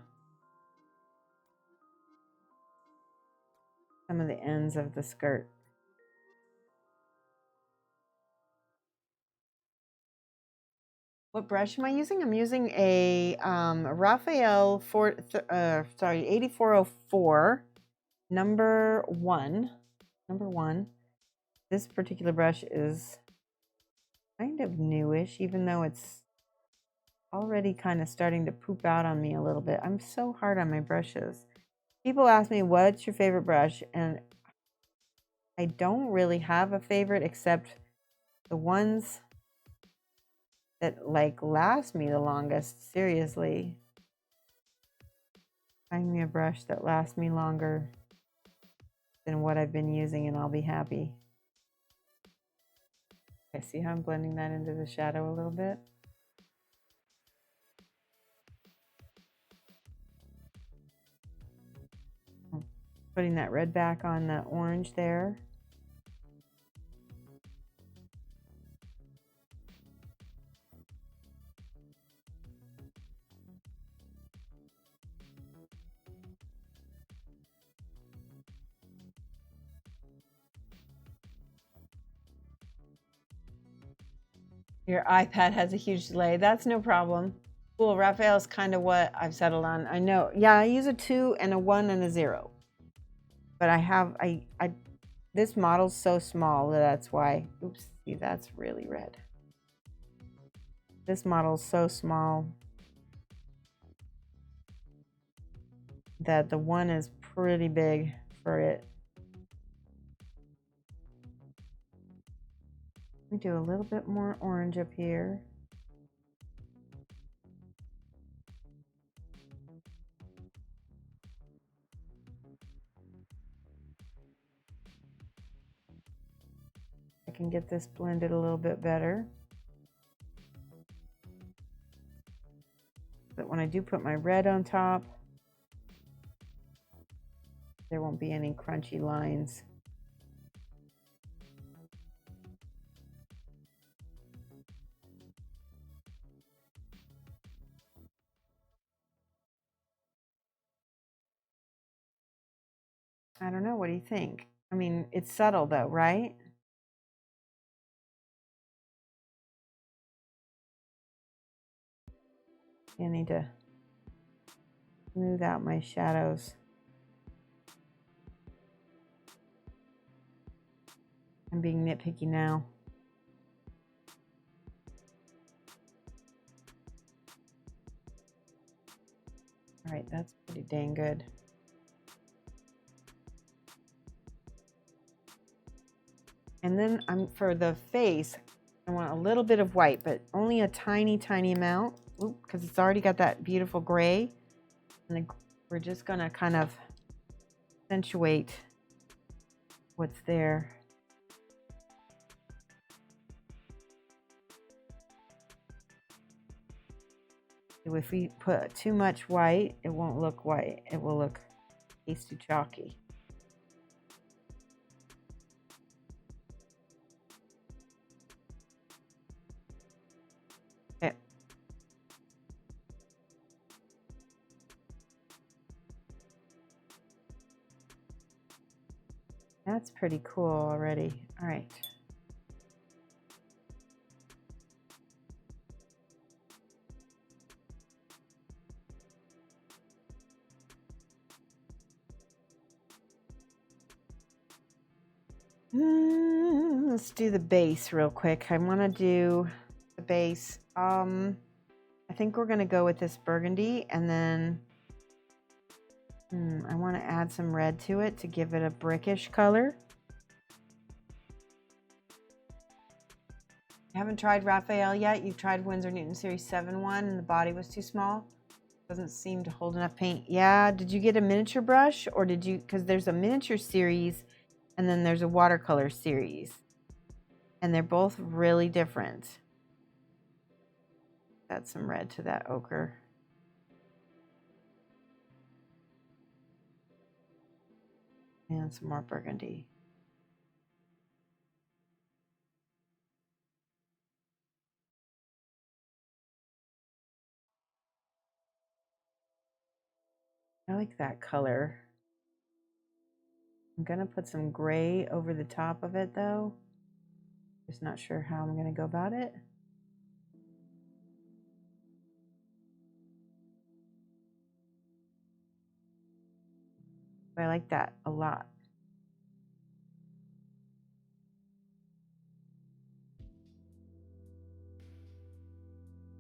ends of the skirt. What brush am I using? I'm using a Raphael 8404 number one. This particular brush is kind of newish, even though it's already kind of starting to poop out on me a little bit. I'm so hard on my brushes. People ask me, what's your favorite brush? And I don't really have a favorite except the ones that like last me the longest. Seriously, find me a brush that lasts me longer than what I've been using and I'll be happy. Okay, see how I'm blending that into the shadow a little bit? Putting that red back on the orange there. Your iPad has a huge delay. That's no problem. Cool, Raphael's kind of what I've settled on. I know. Yeah, I use a 2 and a 1 and a 0. But this model's so small that's why. Oops, see, that's really red. This model's so small that the 1 is pretty big for it. Let me do a little bit more orange up here. I can get this blended a little bit better. But when I do put my red on top, there won't be any crunchy lines. I don't know, what do you think? I mean, it's subtle though, right? I need to smooth out my shadows. I'm being nitpicky now. All right, that's pretty dang good. And then for the face, I want a little bit of white, but only a tiny, tiny amount, because it's already got that beautiful gray. And then we're just gonna kind of accentuate what's there. So if we put too much white, it won't look white. It will look pasty chalky. Okay. That's pretty cool already. All right. Let's do the base real quick. I want to do the base. I think we're going to go with this burgundy, and then I want to add some red to it to give it a brickish color. Haven't tried Raphael yet? You've tried Winsor Newton Series 7 one and the body was too small? Doesn't seem to hold enough paint. Yeah, did you get a miniature brush or did you, because there's a miniature series and then there's a watercolor series. And they're both really different. Add some red to that ochre. And some more burgundy. I like that color. I'm gonna put some gray over the top of it though. Just not sure how I'm gonna go about it. But I like that a lot.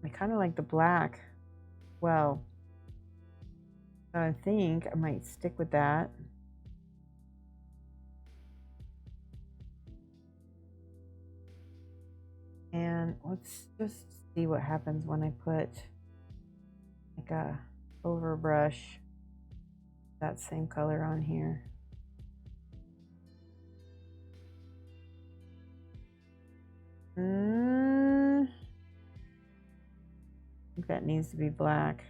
I kind of like the black. Well, I think I might stick with that. And let's just see what happens when I put like a overbrush, that same color on here. I think that needs to be black.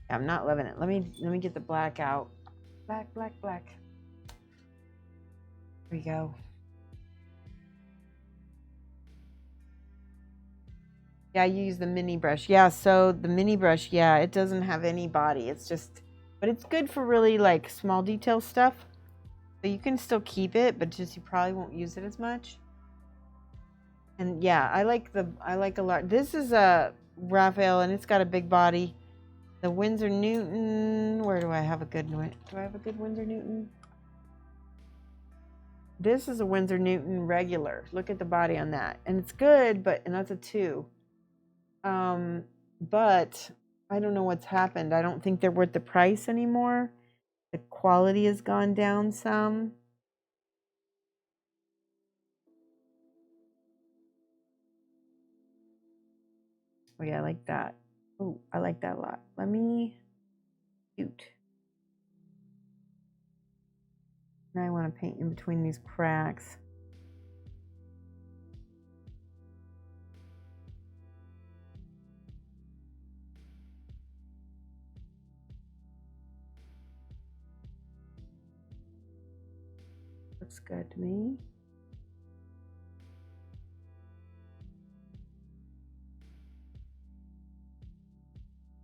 I'm not loving it. Let me get the black out. Black. There we go. Yeah, you use the mini brush. Yeah, so the mini brush, yeah, it doesn't have any body. It's just, but it's good for really like small detail stuff. So you can still keep it, but just you probably won't use it as much. And yeah, I like a lot. This is a Raphael and it's got a big body. The Winsor Newton, where do I have a good one? Do I have a good Winsor Newton? This is a Winsor Newton regular. Look at the body on that. And it's good, and that's a 2. But I don't know what's happened. I don't think they're worth the price anymore. The quality has gone down some. Oh yeah, I like that. Oh, I like that a lot. Let me shoot. Now I want to paint in between these cracks. Looks good to me.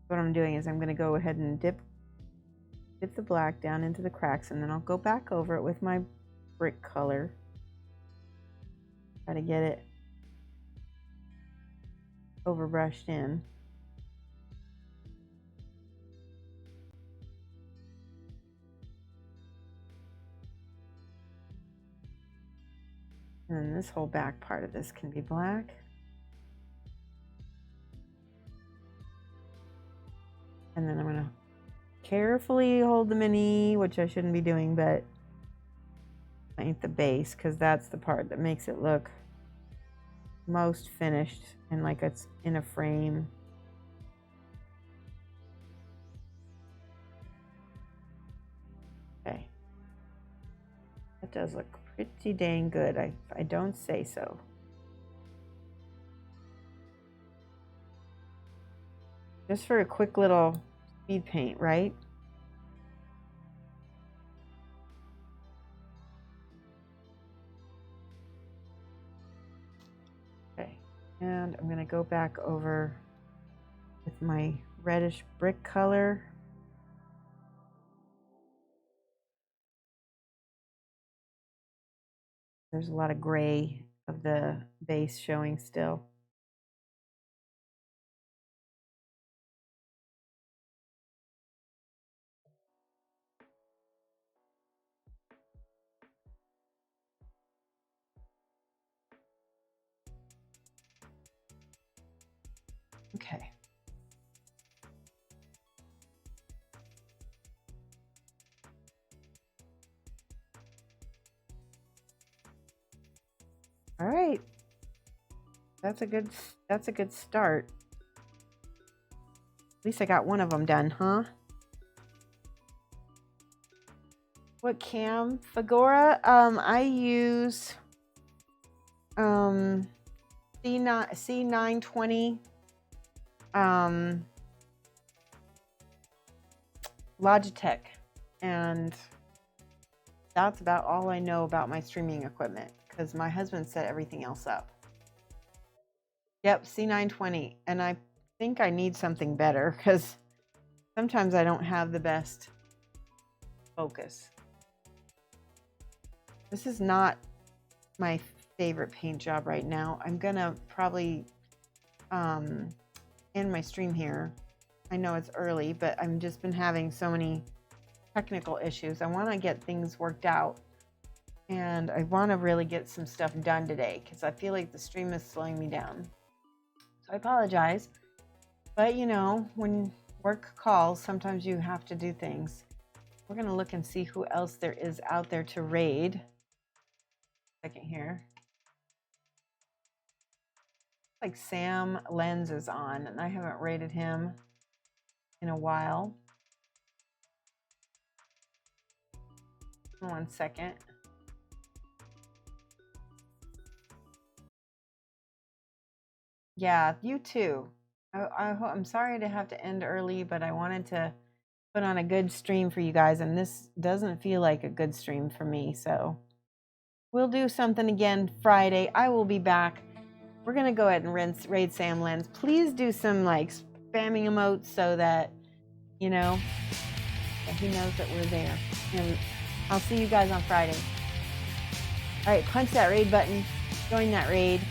What I'm doing is I'm going to go ahead and dip the black down into the cracks, and then I'll go back over it with my brick color. Try to get it overbrushed in. And then this whole back part of this can be black. And then I'm going to carefully hold the mini, which I shouldn't be doing, but paint the base because that's the part that makes it look most finished and like it's in a frame. Okay. That does look pretty dang good. I don't say so. Just for a quick little speed paint, right? Okay, and I'm gonna go back over with my reddish brick color. There's a lot of gray of the base showing still. Okay. All right, That's a good start. At least I got one of them done, huh? What cam? Fagora? I use C920 Logitech, and that's about all I know about my streaming equipment because my husband set everything else up. Yep, C920, and I think I need something better because sometimes I don't have the best focus. This is not my favorite paint job right now. I'm gonna probably end my stream here. I know it's early, but I've just been having so many technical issues. I want to get things worked out, and I want to really get some stuff done today because I feel like the stream is slowing me down. So I apologize, but you know, when work calls, sometimes you have to do things. We're gonna look and see who else there is out there to raid. Second here. Like Sam Lenz is on, and I haven't raided him in a while. 1 second. Yeah, you too. I'm sorry to have to end early, but I wanted to put on a good stream for you guys, and this doesn't feel like a good stream for me, so we'll do something again Friday. I will be back. We're gonna go ahead and raid Sam Lenz. Please do some like spamming emotes so that you know that he knows that we're there. And I'll see you guys on Friday. All right, punch that raid button. Join that raid.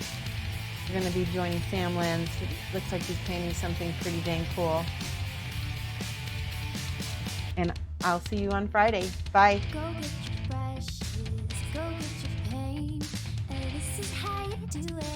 We're gonna be joining Sam Lenz. It looks like he's painting something pretty dang cool. And I'll see you on Friday. Bye. Go get your brushes, go get your paint. This is how you do it.